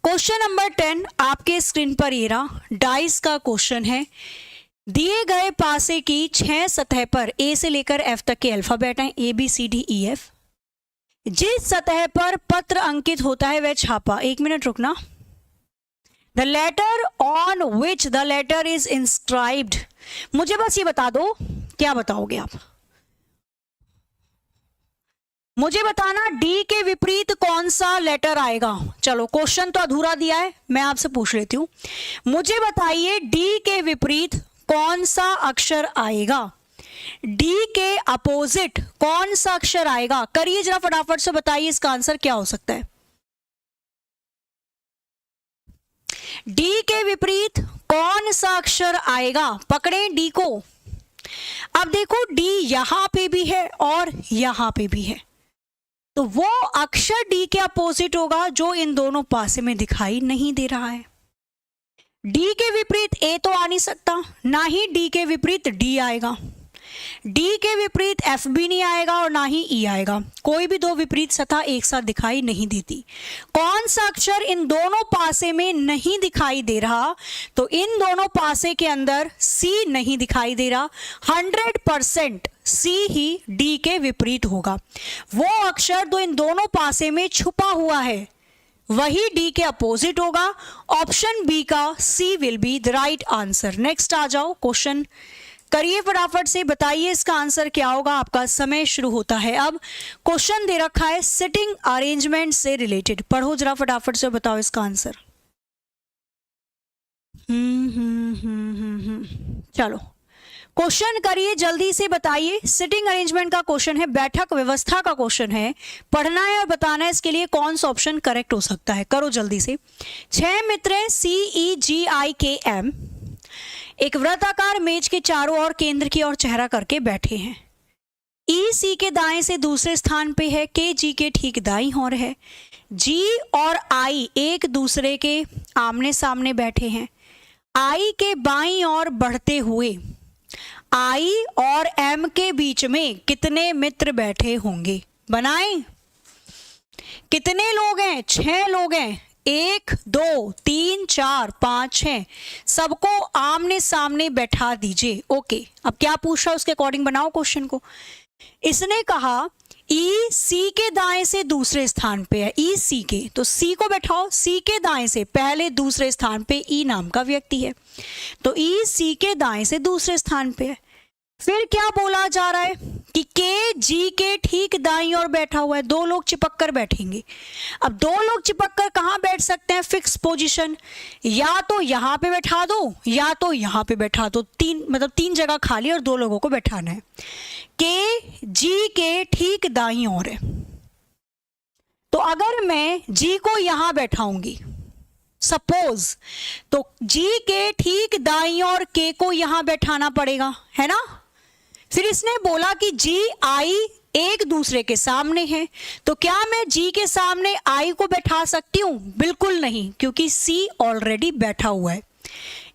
क्वेश्चन नंबर 10 आपके स्क्रीन पर ये रहा, डाइस का क्वेश्चन है। दिए गए पासे की 6 सतह पर ए से लेकर एफ तक के अल्फाबेट हैं, A B C D E F. जिस सतह पर पत्र अंकित होता है वह छापा। 1 मिनट रुकना। The letter on which the letter is inscribed. मुझे बस ये बता दो, क्या बताओगे आप? मुझे बताना डी के विपरीत कौन सा लेटर आएगा। चलो क्वेश्चन तो अधूरा दिया है, मैं आपसे पूछ लेती हूं। मुझे बताइए डी के विपरीत कौन सा अक्षर आएगा? डी के अपोजिट कौन सा अक्षर आएगा? करिए जरा फटाफट से बताइए इसका आंसर क्या हो सकता है। डी के विपरीत कौन सा अक्षर आएगा? पकड़े डी को। अब देखो डी यहां पे भी है और यहां पे भी है, तो वो अक्षर डी के अपोजिट होगा जो इन दोनों पासे में दिखाई नहीं दे रहा है। डी के विपरीत ए तो आ नहीं सकता, ना ही डी के विपरीत डी आएगा। डी के विपरीत एफ भी नहीं आएगा और ना ही ई आएगा। कोई भी दो विपरीत सतह एक साथ दिखाई नहीं देती। कौन सा अक्षर इन दोनों पासे में नहीं दिखाई दे रहा? तो इन दोनों पासे के अंदर सी नहीं दिखाई दे रहा। 100% सी ही डी के विपरीत होगा। वो अक्षर जो इन दोनों पासे में छुपा हुआ है वही डी के अपोजिट होगा। ऑप्शन बी का C will be the right answer. Next आ जाओ, क्वेश्चन करिए फटाफट से, बताइए इसका आंसर क्या होगा। आपका समय शुरू होता है अब। क्वेश्चन दे रखा है सिटिंग अरेंजमेंट से रिलेटेड, पढ़ो जरा फटाफट से, बताओ इसका आंसर। चलो क्वेश्चन करिए जल्दी से, बताइए। सिटिंग अरेंजमेंट का क्वेश्चन है, बैठक व्यवस्था का क्वेश्चन है। पढ़ना है और बताना है इसके लिए कौन सा ऑप्शन करेक्ट हो सकता है। करो जल्दी से। 6 मित्र CEGIKM एक वृत्ताकार मेज के चारों ओर केंद्र की ओर चेहरा करके बैठे हैं। EC के दाएं से दूसरे स्थान पे है, KG के ठीक दाईं ओर है। G और I एक दूसरे के आमने सामने बैठे हैं। I के बाईं ओर बढ़ते हुए I और M के बीच में कितने मित्र बैठे होंगे? बनाएं। कितने लोग हैं? 6 लोग हैं। 1 2 3 4 5 6 सबको आमने सामने बैठा दीजिए। ओके, अब क्या पूछ रहा है उसके अकॉर्डिंग बनाओ क्वेश्चन को। इसने कहा EC के दाएं से दूसरे स्थान पे है, EC के, तो C को बैठाओ। C के दाएं से पहले दूसरे स्थान पे E नाम का व्यक्ति है, तो EC के दाएं से दूसरे स्थान पे है। फिर क्या बोला जा रहा है कि KG के ठीक दाईं ओर बैठा हुआ है। 2 लोग चिपक कर बैठेंगे। अब 2 लोग चिपक कर कहां बैठ सकते हैं? फिक्स पोजीशन, या तो यहां पे बैठा दो या तो यहां पे बैठा दो। 3 जगह खाली और 2 लोगों को बैठाना है। KG के ठीक दाईं ओर है, तो अगर मैं G को यहां बैठाऊंगी सपोज, तो G के ठीक दाईं ओर K को यहां बैठाना पड़ेगा, है ना। फिर इसने बोला कि G I एक दूसरे के सामने है, तो क्या मैं G के सामने I को बैठा सकती हूं? बिल्कुल नहीं, क्योंकि C ऑलरेडी बैठा हुआ है।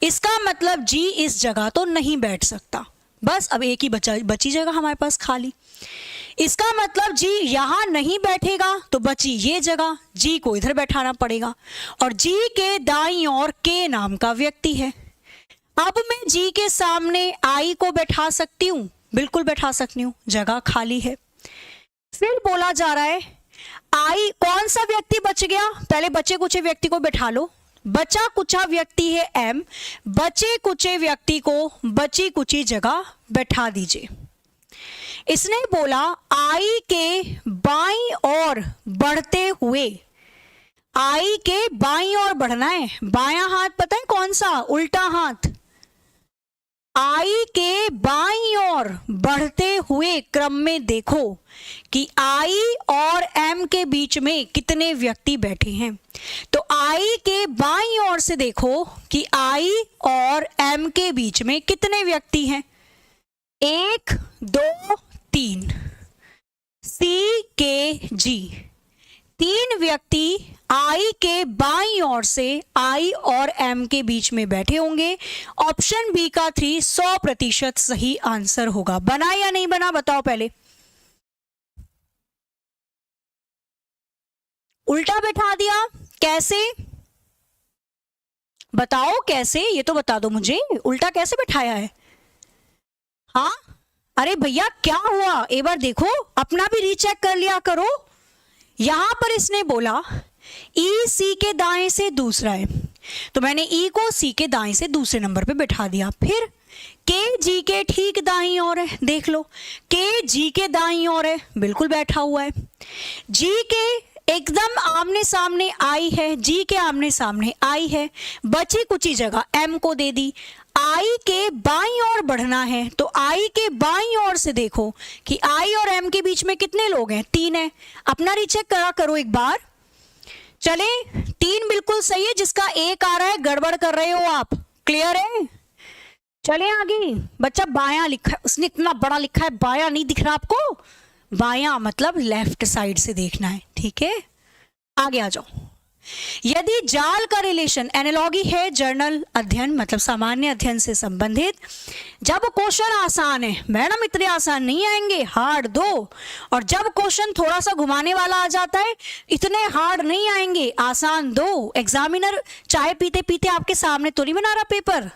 इसका मतलब G इस जगह तो नहीं बैठ सकता। बस अब एक ही बची जगह हमारे पास खाली। इसका मतलब G यहां नहीं बैठेगा, तो बची ये जगह, G को इधर बैठाना पड़ेगा। और G के दाईं ओर K नाम का व्यक्ति है। अब मैं G के सामने I को बैठा सकती हूं? बिल्कुल बैठा सकती हूं, जगह खाली है। फिर बोला जा रहा है I कौन सा व्यक्ति बच गया? पहले बचे कुचे व्यक्ति को बैठा लो। बचा कुचा व्यक्ति है M, बचे कुचे व्यक्ति को बची कुची जगह बैठा दीजिए। इसने बोला I के बाईं ओर बढ़ते हुए आई के बाईं ओर बढ़ना है। बायां हाथ पता है कौन सा? उल्टा हाथ। आई के बाईं ओर बढ़ते हुए क्रम में देखो कि आई और एम के बीच में कितने व्यक्ति बैठे हैं। तो आई के बाईं ओर से देखो कि आई और एम के बीच में कितने व्यक्ति हैं। 1 2 3 सी के जी। 3 व्यक्ति आई के बाईं ओर से आई और एम के बीच में बैठे होंगे। ऑप्शन बी का 3 100% सही आंसर होगा। बना या नहीं बना बताओ पहले। उल्टा बैठा दिया, कैसे बताओ? कैसे ये तो बता दो मुझे, उल्टा कैसे बैठाया है? हाँ अरे भैया क्या हुआ, एक बार देखो, अपना भी रीचेक कर लिया करो। यहां पर इसने बोला ई सी के दाएं से दूसरा है, तो मैंने ई को सी के दाएं से दूसरे नंबर पे बैठा दिया। फिर के जी के ठीक दाईं ओर है, देख लो के जी के दाईं ओर है, बिल्कुल बैठा हुआ है। जी के एकदम आमने सामने आई है, जी के आमने सामने आई है, बची कुची जगह एम को दे दी। आई के बाईं ओर बढ़ना है, तो आई के बाईं ओर से देखो कि आई और एम के बीच में कितने लोग हैं, 3 है। अपना रीचेक करा करो एक बार। चले 3 बिल्कुल सही है, जिसका 1 आ रहा है गड़बड़ कर रहे हो आप। क्लियर है? चले आगे। बच्चा बायां लिखा है, उसने इतना बड़ा लिखा है, बायां नहीं दिख रहा आपको? बायां मतलब लेफ्ट साइड से देखना है, ठीक है? आगे आ जाओ। यदि जाल का रिलेशन एनालॉगी है जर्नल अध्ययन मतलब सामान्य अध्ययन से संबंधित, जब क्वेश्चन आसान है, मैडम इतने आसान नहीं आएंगे, हार्ड दो, और जब क्वेश्चन थोड़ा सा घुमाने वाला आ जाता है, इतने हार्ड नहीं आएंगे, आसान दो। एग्जामिनर चाय पीते पीते आपके सामने तो नहीं बना रहा पेपर।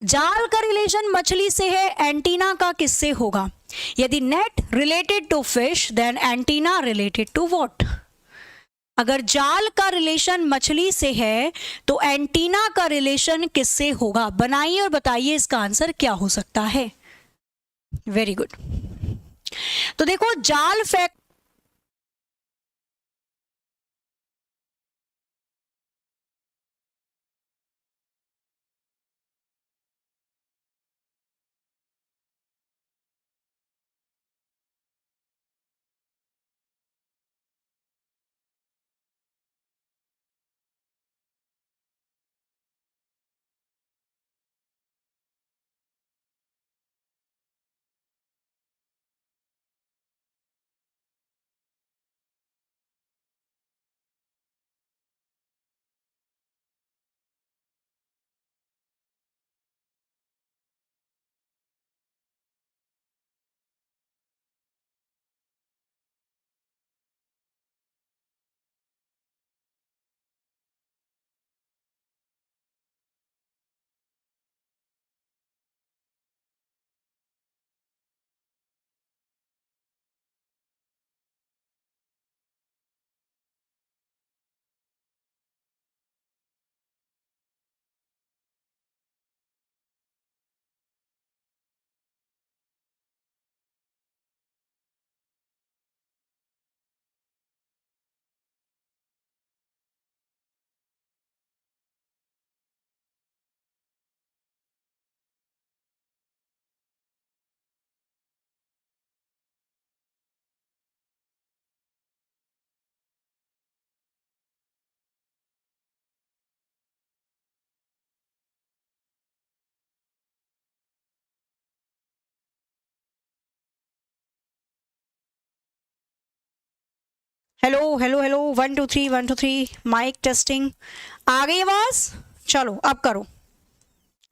जाल का रिलेशन मछली से है, एंटीना का किससे होगा? यदि net related to fish then antenna related to what? अगर जाल का रिलेशन मछली से है तो एंटीना का रिलेशन किससे होगा? बनाइए और बताइए इसका आंसर क्या हो सकता है। Very good. तो देखो जाल fact, hello hello hello 1 2 3 1 2 3 mic testing. आ गई आवाज? चलो अब करो।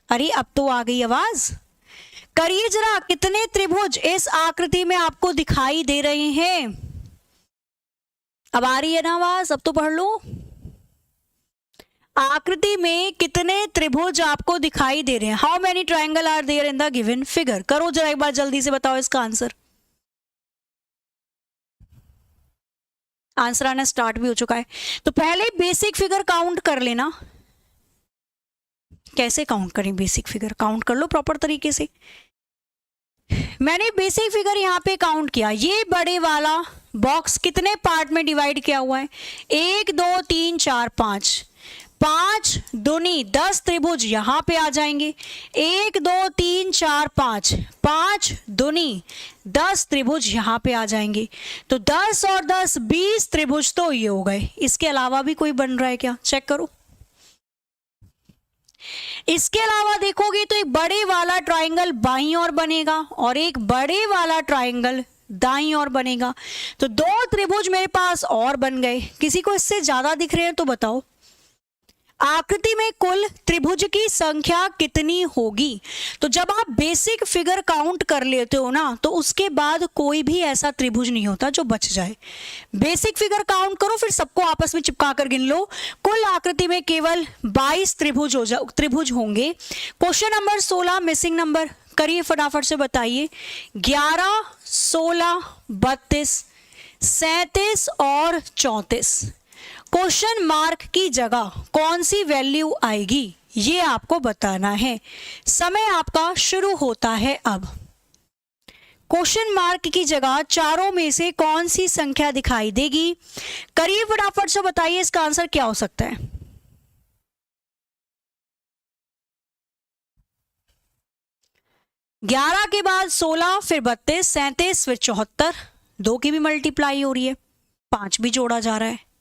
अरे अब तो आ गई आवाज। करिए जरा, कितने त्रिभुज इस आकृति में आपको दिखाई दे रहे हैं? अब आ रही है ना आवाज? अब तो पढ़ लो। आकृति में कितने त्रिभुज आपको दिखाई दे रहे हैं? How many triangle are there in the given figure? करो जरा एक बार जल्दी से, बताओ इसका आंसर। आंसर आना स्टार्ट भी हो चुका है। तो पहले बेसिक फिगर काउंट कर लेना। कैसे काउंट करें बेसिक फिगर? काउंट कर लो प्रॉपर तरीके से। मैंने बेसिक फिगर यहां पे काउंट किया, ये बड़े वाला बॉक्स कितने पार्ट में डिवाइड किया हुआ है? 1 2 3 4 5, 5 दूनी 10 त्रिभुज यहाँ पे आ जाएंगे। 1 2 3 4 5, 5 दूनी 10 त्रिभुज यहाँ पे आ जाएंगे। तो 10 और 10 20 त्रिभुज तो ये हो गए। इसके अलावा भी कोई बन रहा है क्या? चेक करो। इसके अलावा देखोगे तो एक बड़े वाला ट्राइंगल बाईं ओर बनेगा और एक बड़े वाला ट्राइंगल दाईं ओर बनेगा। तो 2 त्रिभुज मेरे पास और बन गए। किसी को इससे ज्यादा दिख रहे हैं तो बताओ। आकृति में कुल त्रिभुज की संख्या कितनी होगी? तो जब आप बेसिक फिगर काउंट कर लेते हो ना, तो उसके बाद कोई भी ऐसा त्रिभुज नहीं होता जो बच जाए। बेसिक फिगर काउंट करो, फिर सबको आपस में चिपका कर गिन लो। कुल आकृति में केवल 22 त्रिभुज होंगे। क्वेश्चन नंबर 16 मिसिंग नंबर करिए, फटाफट से बताइए। 11 16 32 37 और 34। क्वेश्चन मार्क की जगह कौन सी वैल्यू आएगी ये आपको बताना है। समय आपका शुरू होता है अब। क्वेश्चन मार्क की जगह चारों में से कौन सी संख्या दिखाई देगी? करिए फटाफट से बताइए, इसका आंसर क्या हो सकता है? ग्यारह के बाद 16, फिर 32, 37, फिर 74। 2 की भी मल्टीप्लाई हो रही है, 5 भी जोड़ा जा रहा है।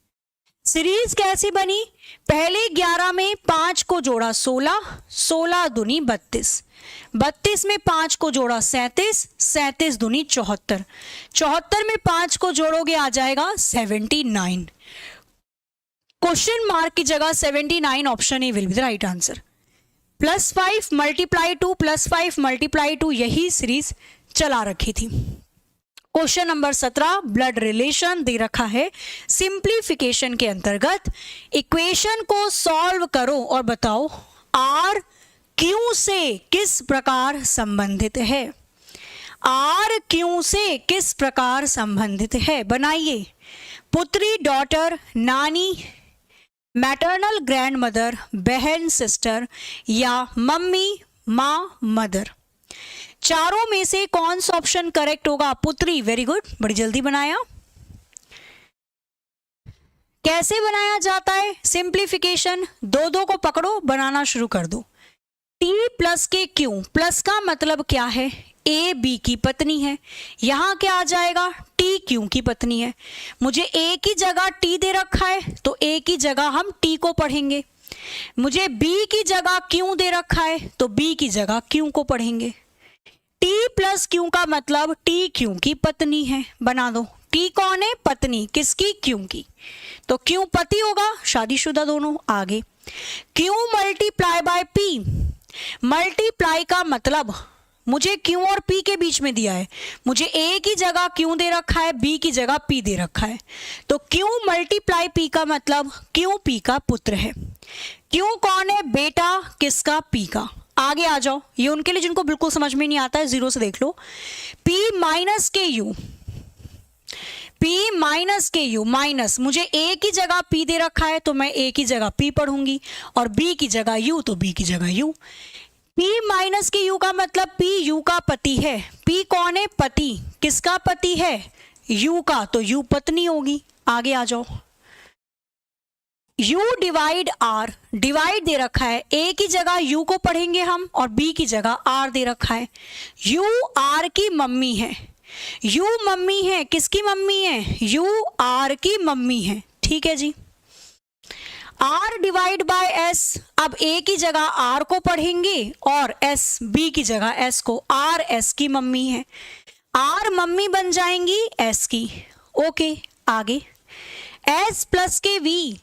सीरीज कैसी बनी? पहले 11 में 5 को जोड़ा 16, 16 दूनी 32, 32 में 5 को जोड़ा 37, 37 दूनी 74, 74 में 5 को जोड़ोगे आ जाएगा 79। क्वेश्चन मार्क की जगह 79 option A will be the right answer. +5 × 2 +5 × 2 यही सीरीज चला रखी थी। क्वेश्चन नंबर 17 ब्लड रिलेशन दे रखा है। सिंप्लीफिकेशन के अंतर्गत इक्वेशन को सॉल्व करो और बताओ आर क्यू से किस प्रकार संबंधित है। आर क्यू से किस प्रकार संबंधित है बनाइए। पुत्री डॉटर, नानी, मैटरनल ग्रैंडमदर, बहन सिस्टर या मम्मी माँ मदर। चारों में से कौन सा ऑप्शन करेक्ट होगा? पुत्री। वेरी गुड, बड़ी जल्दी बनाया। कैसे बनाया जाता है सिंप्लीफिकेशन? 2 को पकड़ो, बनाना शुरू कर दो। T प्लस के क्यू, प्लस का मतलब क्या है? A B की पत्नी है। यहां क्या आ जाएगा? T Q की पत्नी है। मुझे A की जगह T दे रखा है तो A की जगह हम T को पढ़ेंगे। मुझे B की जगह Q दे रखा है तो B की जगह Q को पढ़ेंगे। T प्लस Q का मतलब T Q की पत्नी है। बना दो। T कौन है? पत्नी। किसकी? Q की। तो Q पति होगा, शादीशुदा दोनों। आगे Q multiply by P। Multiply का मतलब मुझे Q और P के बीच में दिया है। मुझे A की जगह Q दे रखा है, B की जगह P दे रखा है। तो Q मल्टीप्लाई P का मतलब Q P का पुत्र है। Q कौन है? बेटा। किसका? P का। आगे आ जाओ। ये उनके लिए जिनको बिल्कुल समझ में नहीं आता है, 0 से देख लो। P माइनस के U, P माइनस के U माइनस, मुझे A की जगह P दे रखा है तो मैं A की जगह P पढ़ूंगी और B की जगह U तो B की जगह U। P माइनस के U का मतलब P U का पति है। P कौन है? पति। किसका पति है? U का, तो U पत्नी होगी। आगे आ जाओ। U डिवाइड R, डिवाइड दे रखा है। A की जगह U को पढ़ेंगे हम और B की जगह R दे रखा है। U R की मम्मी है। U मम्मी है। किसकी मम्मी है? U R की मम्मी है। ठीक है जी। R डिवाइड बाय S, अब A की जगह R को पढ़ेंगे और S B की जगह S को। R S की मम्मी है। R मम्मी बन जाएंगी S की। ओके आगे। S प्लस के V,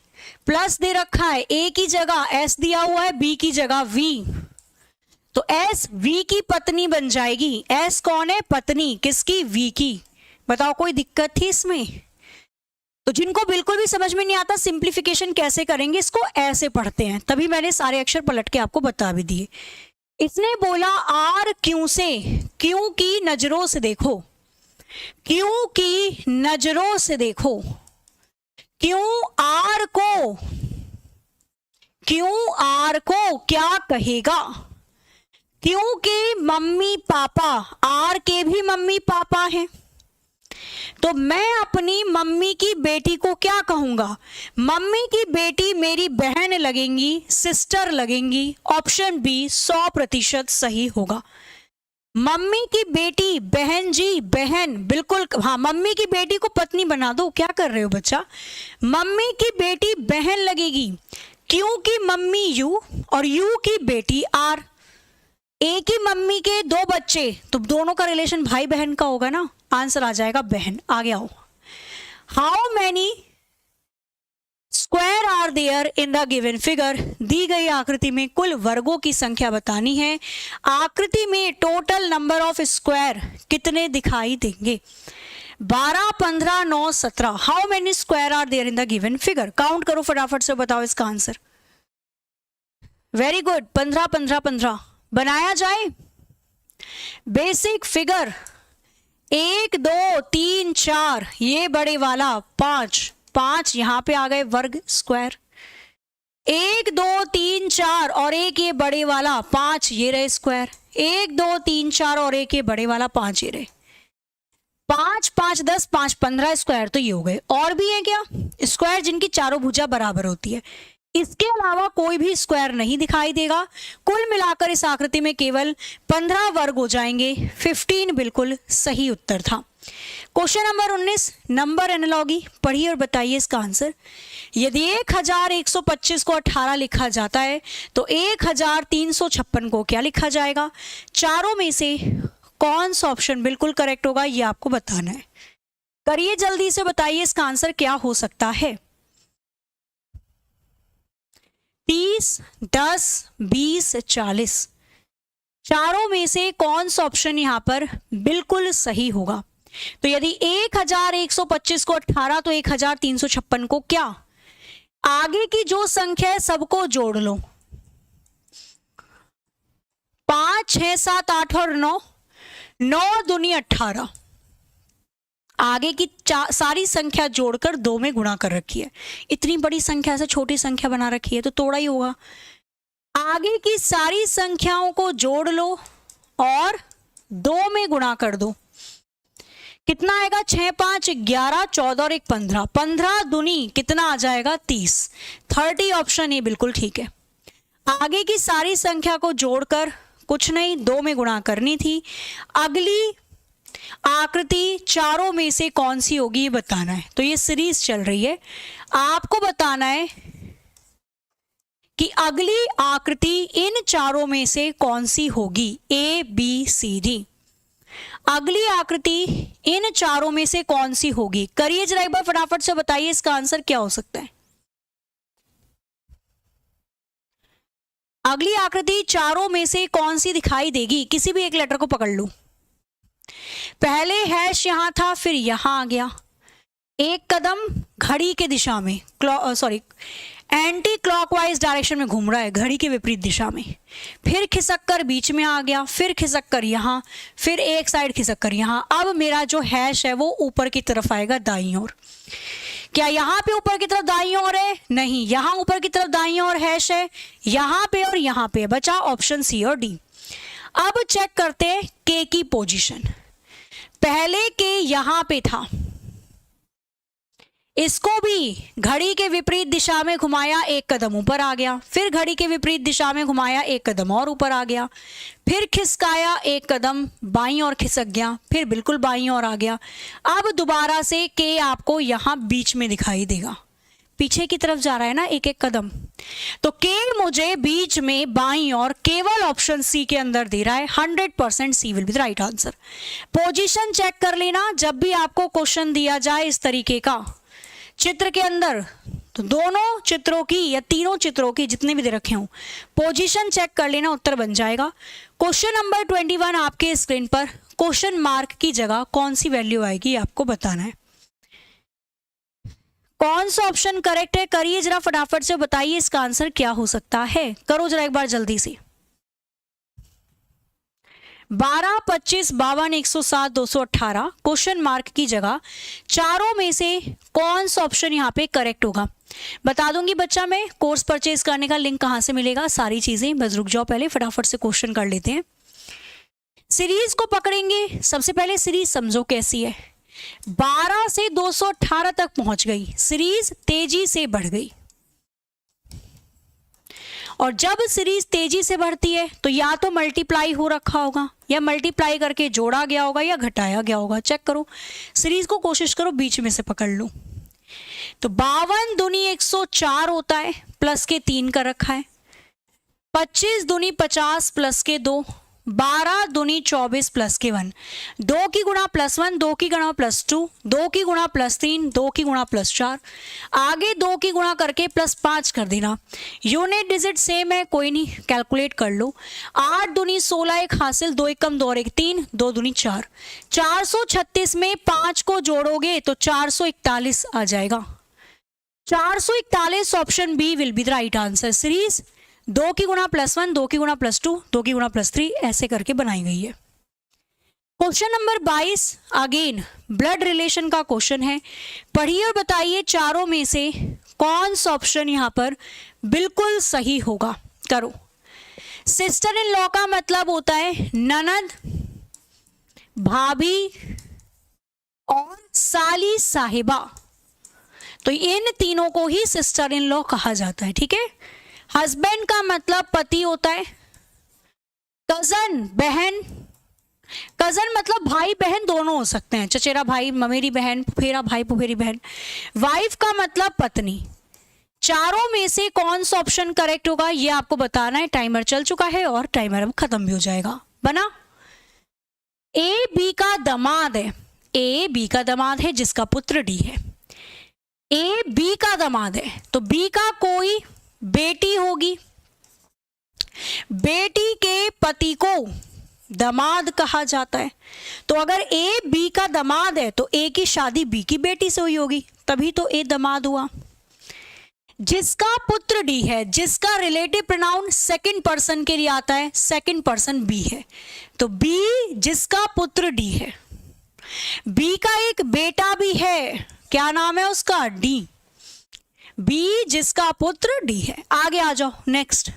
प्लस दे रखा है। A की जगह S दिया हुआ है, B की जगह V, तो S V की पत्नी बन जाएगी। S कौन है? पत्नी। किसकी? V की। बताओ कोई दिक्कत थी इसमें? तो जिनको बिल्कुल भी समझ में नहीं आता सिंप्लीफिकेशन कैसे करेंगे, इसको ऐसे पढ़ते हैं। तभी मैंने सारे अक्षर पलट के आपको बता भी दिए। इसने बोला आर क्यू से, क्यू की नजरों से देखो, क्यू की नजरों से देखो। क्यू आर को क्या कहेगा? क्यू के मम्मी पापा, आर के भी मम्मी पापा हैं। तो मैं अपनी मम्मी की बेटी को क्या कहूंगा? मम्मी की बेटी मेरी बहन लगेंगी, सिस्टर लगेंगी। ऑप्शन बी 100% सही होगा। मम्मी की बेटी, बहन जी, बहन, बिल्कुल हाँ, मम्मी की बेटी को पत्नी बना दो। क्या कर रहे हो बच्चा? मम्मी की बेटी बहन लगेगी क्योंकि मम्मी यू और यू की बेटी आर। एक ही मम्मी के दो बच्चे, तो दोनों का रिलेशन भाई बहन का होगा ना। आंसर आ जाएगा बहन। आगे आओ। How many square are there in the given figure? दी गई आकृति में कुल वर्गों की संख्या बतानी है। आकृति में टोटल नंबर ऑफ स्क्वायर कितने दिखाई देंगे? 12, 15, 9, 17। How many square are there in the given figure? Count करो फटाफट से, बताओ इसका आंसर। वेरी गुड, 15, 15, 15 बनाया जाए। बेसिक फिगर 1, 2, 3, 4, ये बड़े वाला 5, 5 यहां पे आ गए वर्ग स्क्वायर। 1, 2, 3, 4 और एक ये बड़े वाला 5, ये रहे स्क्वायर। 1, 2, 3, 4 और एक ये बड़े वाला 5, ये रहे। 5, 5, 10, 5, 15 स्क्वायर तो ये हो गए। और भी है क्या स्क्वायर जिनकी चारों भुजा बराबर होती है? इसके अलावा कोई भी स्क्वायर नहीं दिखाई देगा। कुल मिलाकर इस आकृति में केवल 15 वर्ग हो जाएंगे। 15 बिल्कुल सही उत्तर था। क्वेश्चन नंबर 19, नंबर एनालॉगी पढ़िए और बताइए इसका आंसर। यदि 1125 को 18 लिखा जाता है तो 1356 को क्या लिखा जाएगा? चारों में से कौन सा ऑप्शन बिल्कुल करेक्ट होगा, ये आपको बताना है। करिए जल्दी से, बताइए इसका आंसर क्या हो सकता है। 30, 10, 20, 40, चारों में से कौन सा ऑप्शन यहां पर बिल्कुल सही होगा? तो यदि 1125 को 18 तो 1356 को क्या? आगे की जो संख्या है सबको जोड़ लो। 5, 6, 7, 8 और 9, 9 दूनी 18। आगे की सारी संख्या जोड़कर 2 में गुणा कर रखी है। इतनी बड़ी संख्या से छोटी संख्या बना रखी है तो तोड़ा ही होगा। आगे की सारी संख्याओं को जोड़ लो और 2 में गुणा कर दो। कितना आएगा? 6, 5, 11, 14 और 1 15। 15 दूनी कितना आ जाएगा? 30। 30 ऑप्शन ए बिल्कुल ठीक है। आगे की सारी संख्या को जोड़कर कुछ नहीं, 2 में गुणा करनी थी। अगली आकृति चारों में से कौन सी होगी ये बताना है। तो ये सीरीज चल रही है, आपको बताना है कि अगली आकृति इन चारों में से कौन सी होगी। A, B, C, D। अगली आकृति इन चारों में से कौन सी होगी? करिए जरा एक बार फटाफट से, बताइए इसका आंसर क्या हो सकता है। अगली आकृति चारों में से कौन सी दिखाई देगी? किसी भी एक लेटर को पकड़ लो। पहले हैश यहां था, फिर यहां आ गया। एक कदम घड़ी के दिशा में, एंटी क्लॉकवाइज डायरेक्शन में घूम रहा है, घड़ी के विपरीत दिशा में। फिर खिसक कर बीच में आ गया, फिर खिसक कर यहाँ, फिर एक साइड खिसक कर यहाँ। अब मेरा जो हैश है वो ऊपर की तरफ आएगा दाईं ओर। क्या यहाँ पे ऊपर की तरफ दाईं ओर है? नहीं, यहाँ ऊपर की तरफ दाईं ओर हैश है, यहाँ पे और यहाँ पे। बचा ऑप्शन सी और डी। अब चेक करते हैं के की पोजीशन। पहले के यहाँ पे था, इसको भी घड़ी के विपरीत दिशा में घुमाया, एक कदम ऊपर आ गया। फिर घड़ी के विपरीत दिशा में घुमाया, एक कदम और ऊपर आ गया। फिर खिसकाया, एक कदम बाईं ओर खिसक गया, फिर बिल्कुल बाईं ओर आ गया। अब दोबारा से के आपको यहां बीच में दिखाई देगा, पीछे की तरफ जा रहा है ना एक एक कदम। तो के मुझे बीच में बाईं ओर केवल ऑप्शन सी के अंदर दे रहा है। 100% C will be the right answer. Position check कर लेना जब भी आपको क्वेश्चन दिया जाए इस तरीके का चित्र के अंदर, तो दोनों चित्रों की या तीनों चित्रों की जितने भी दे रखे हों, पोजीशन चेक कर लेना, उत्तर बन जाएगा। क्वेश्चन नंबर 21 आपके स्क्रीन पर। क्वेश्चन मार्क की जगह कौन सी वैल्यू आएगी आपको बताना है। कौन सा ऑप्शन करेक्ट है? करिए जरा फटाफट से, बताइए इसका आंसर क्या हो सकता है। करो जरा एक बार जल्दी से। 12, 25, 52, 107, 218। क्वेश्चन मार्क की जगह चारों में से कौन सा ऑप्शन यहाँ पे करेक्ट होगा बता दूंगी बच्चा मैं। कोर्स परचेज करने का लिंक कहाँ से मिलेगा, सारी चीजें, बस रुक जाओ, पहले फटाफट से क्वेश्चन कर लेते हैं। सीरीज को पकड़ेंगे। सबसे पहले सीरीज समझो कैसी है। 12 से 218 तक पहुंच गई, सीरीज तेजी से बढ़ गई। और जब सीरीज तेजी से बढ़ती है तो या तो मल्टीप्लाई हो रखा होगा, या मल्टीप्लाई करके जोड़ा गया होगा, या घटाया गया होगा। चेक करो, सीरीज को कोशिश करो बीच में से पकड़ लो। तो 52 दूनी 104 होता है, प्लस के 3 का रखा है। 25 दूनी 50 प्लस के 2, 12 दूनी 24 प्लस के 1, 2 की गुणा +1, 2 की गुणा +2, 2 की गुणा +3, 2 की गुणा +4, आगे 2 की गुणा करके +5 कर देना। यूनिट डिजिट सेम है, कोई नहीं, कैलकुलेट कर लो। 8 दूनी 16, एक हासिल, 2 एकम 2 और 1 3, 2 दूनी 4। 436 में 5 को जोड़ोगे तो 441 आ जाएगा। 441 option B will be the right answer. Series 2 की गुणा +1, 2 की गुणा +2, 2 की गुणा +3 ऐसे करके बनाई गई है। Question number 22 again blood relation का क्वेश्चन है। पढ़िए और बताइए चारों में से कौन सा ऑप्शन यहां पर बिल्कुल सही होगा। करो। सिस्टर इन लॉ का मतलब होता है ननद, भाभी और साली साहिबा। तो इन तीनों को ही सिस्टर इन लॉ कहा जाता है, ठीक है। हस्बैंड का मतलब पति होता है। कजन बहन, कजन मतलब भाई बहन दोनों हो सकते हैं, चचेरा भाई ममेरी बहन, फुफेरा भाई फुफेरी बहन। वाइफ का मतलब पत्नी। चारों में से कौन सा ऑप्शन करेक्ट होगा ये आपको बताना है। टाइमर चल चुका है और टाइमर अब खत्म भी हो जाएगा। बना। ए बी का दामाद है, ए बी का दामाद है जिसका पुत्र डी है। ए बी का दामाद है तो बी का कोई बेटी होगी, बेटी के पति को दामाद कहा जाता है। तो अगर ए बी का दामाद है तो ए की शादी बी की बेटी से हुई होगी, तभी तो ए दामाद हुआ। जिसका पुत्र डी है, जिसका रिलेटिव प्रोनाउन सेकंड पर्सन के लिए आता है, सेकंड पर्सन बी है, तो बी जिसका पुत्र डी है। बी का एक बेटा भी है, क्या नाम है उसका, डी। बी जिसका पुत्र डी है। आगे आ जाओ नेक्स्ट।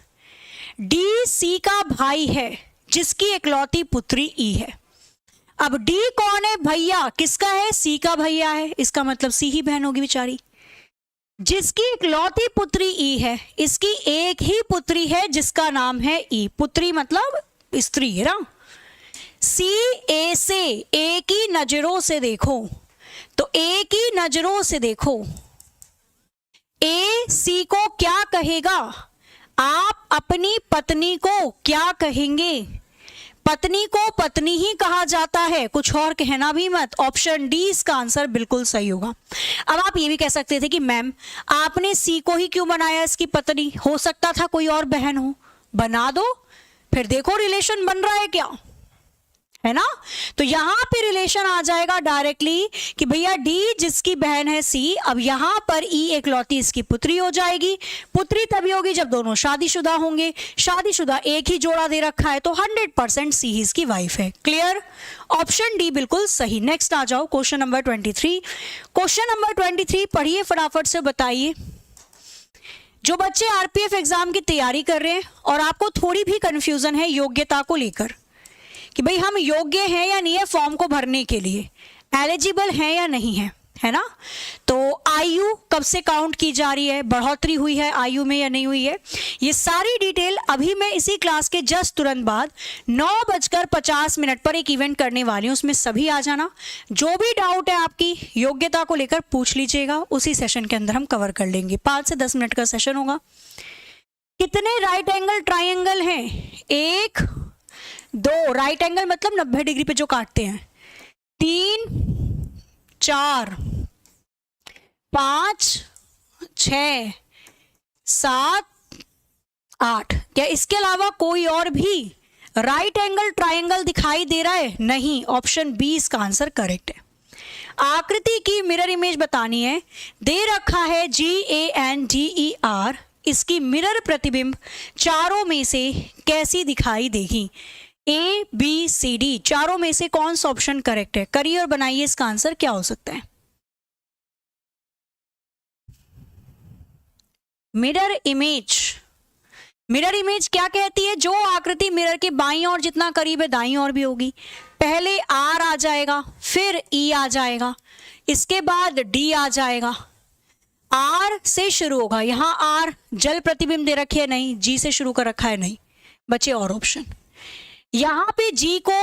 डी सी का भाई है जिसकी इकलौती पुत्री ई है। अब डी कौन है, भैया किसका है, सी का भैया है, इसका मतलब सी ही बहन होगी बेचारी। जिसकी इकलौती पुत्री ई है, इसकी एक ही पुत्री है जिसका नाम है ई। पुत्री मतलब स्त्री है ना। सी ए से एक ही नजरों से देखो, तो एक ही नजरों से देखो ए सी को क्या कहेगा, आप अपनी पत्नी को क्या कहेंगे। पत्नी को पत्नी ही कहा जाता है, कुछ और कहना भी मत। ऑप्शन डी इसका आंसर बिल्कुल सही होगा। अब आप ये भी कह सकते थे कि मैम आपने सी को ही क्यों बनाया इसकी पत्नी, हो सकता था कोई और बहन हो। बना दो, फिर देखो रिलेशन बन रहा है क्या, है ना। तो यहां पे रिलेशन आ जाएगा डायरेक्टली कि भैया डी जिसकी बहन है सी, अब यहां पर ई एकलौती इसकी पुत्री हो जाएगी। पुत्री तभी होगी जब दोनों शादीशुदा होंगे, शादीशुदा एक ही जोड़ा दे रखा है, तो 100% सी ही इसकी वाइफ है। क्लियर, ऑप्शन डी बिल्कुल सही। नेक्स्ट आ जाओ क्वेश्चन नंबर 23। क्वेश्चन नंबर 23 पढ़िए फटाफट से, बताइए। जो बच्चे आरपीएफ एग्जाम की तैयारी कर रहे हैं और आपको थोड़ी भी कंफ्यूजन है योग्यता को लेकर कि भाई हम योग्य हैं या नहीं है फॉर्म को भरने के लिए, एलिजिबल हैं या नहीं है, है ना। तो आयु कब से काउंट की जा रही है, बढ़ोतरी हुई है आयु में या नहीं हुई है, ये सारी डिटेल अभी मैं इसी क्लास के जस्ट तुरंत बाद 9:50 पर एक इवेंट करने वाली हूँ, उसमें सभी आ जाना। जो भी डाउट है आपकी योग्यता को लेकर पूछ लीजिएगा, उसी सेशन के अंदर हम कवर कर लेंगे। 5 से 10 मिनट का सेशन होगा। कितने राइट एंगल ट्राइंगल हैं, 1 2, राइट एंगल मतलब 90 डिग्री पे जो काटते हैं, 3 4 5 6 7 8। क्या इसके अलावा कोई और भी राइट एंगल ट्राइंगल दिखाई दे रहा है, नहीं। ऑप्शन बी इसका आंसर करेक्ट है। आकृति की मिरर इमेज बतानी है, दे रखा है GANDER, इसकी मिरर प्रतिबिंब चारों में से कैसी दिखाई देगी। ए बी सी डी चारों में से कौन सा ऑप्शन करेक्ट है, करिए और बनाइए इसका आंसर क्या हो सकता है। मिरर इमेज, मिरर इमेज क्या कहती है? जो आकृति मिरर के बाईं ओर जितना करीब है दाईं ओर भी होगी। पहले आर आ जाएगा, फिर ई आ जाएगा, इसके बाद डी आ जाएगा। आर से शुरू होगा, यहां आर जल प्रतिबिंब दे रखी है नहीं, जी से शुरू कर रखा है नहीं, बचे और ऑप्शन। यहां पे जी को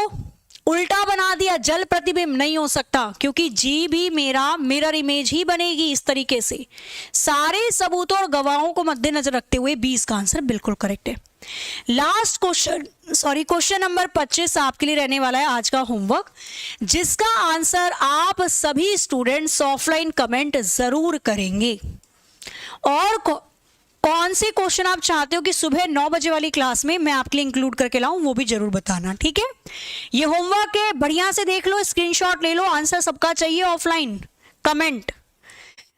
उल्टा बना दिया, जल प्रतिबिंब नहीं हो सकता क्योंकि जी भी मेरा मिरर इमेज ही बनेगी इस तरीके से। सारे सबूतों और गवाहों को मद्देनजर रखते हुए 20 का आंसर बिल्कुल करेक्ट है। लास्ट क्वेश्चन, क्वेश्चन नंबर 25 आपके लिए रहने वाला है आज का होमवर्क, जिसका आंसर आप सभी स्टूडेंट्स ऑफलाइन कमेंट जरूर करेंगे। और कौन से क्वेश्चन आप चाहते हो कि सुबह 9 बजे वाली क्लास में मैं आपके लिए इंक्लूड करके लाऊं, वो भी जरूर बताना, ठीक है। ये होमवर्क है, बढ़िया से देख लो, स्क्रीनशॉट ले लो, आंसर सबका चाहिए ऑफलाइन कमेंट।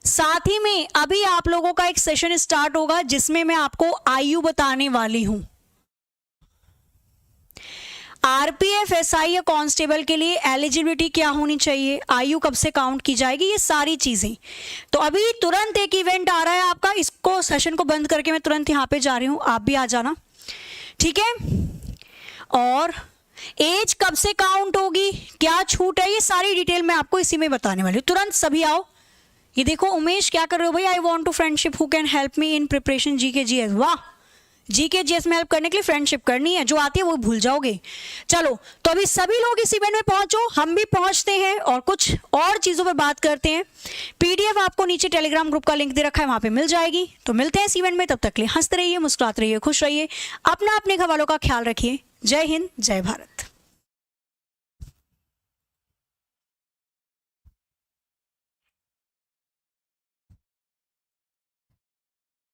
साथ ही में अभी आप लोगों का एक सेशन स्टार्ट होगा जिसमें मैं आपको आयु बताने वाली हूं। आरपीएफ, एसआई या कांस्टेबल के लिए एलिजिबिलिटी क्या होनी चाहिए, आयु कब से काउंट की जाएगी, ये सारी चीजें। तो अभी तुरंत एक इवेंट आ रहा है आपका, इसको सेशन को बंद करके मैं तुरंत यहाँ पे जा रही हूँ, आप भी आ जाना, ठीक है। और एज कब से काउंट होगी, क्या छूट है, ये सारी डिटेल मैं आपको इसी में बताने वाली हूँ। तुरंत सभी आओ। ये देखो उमेश क्या कर रहे हो भाई, I want to friendship who can help me in preparation GK GS. वाह, जीके जीएस में हेल्प करने के लिए फ्रेंडशिप करनी है, जो आती है वो भूल जाओगे। चलो तो अभी सभी लोग इस इवेंट में पहुंचो, हम भी पहुंचते हैं और कुछ और चीजों पर बात करते हैं। पीडीएफ आपको नीचे टेलीग्राम ग्रुप का लिंक दे रखा है, वहां पे मिल जाएगी। तो मिलते हैं इस इवेंट में, तब तक के लिए हंसते रहिए, मुस्कुराते रहिए, खुश रहिए, अपना अपने घरवालों का ख्याल रखिए। जय हिंद, जय भारत।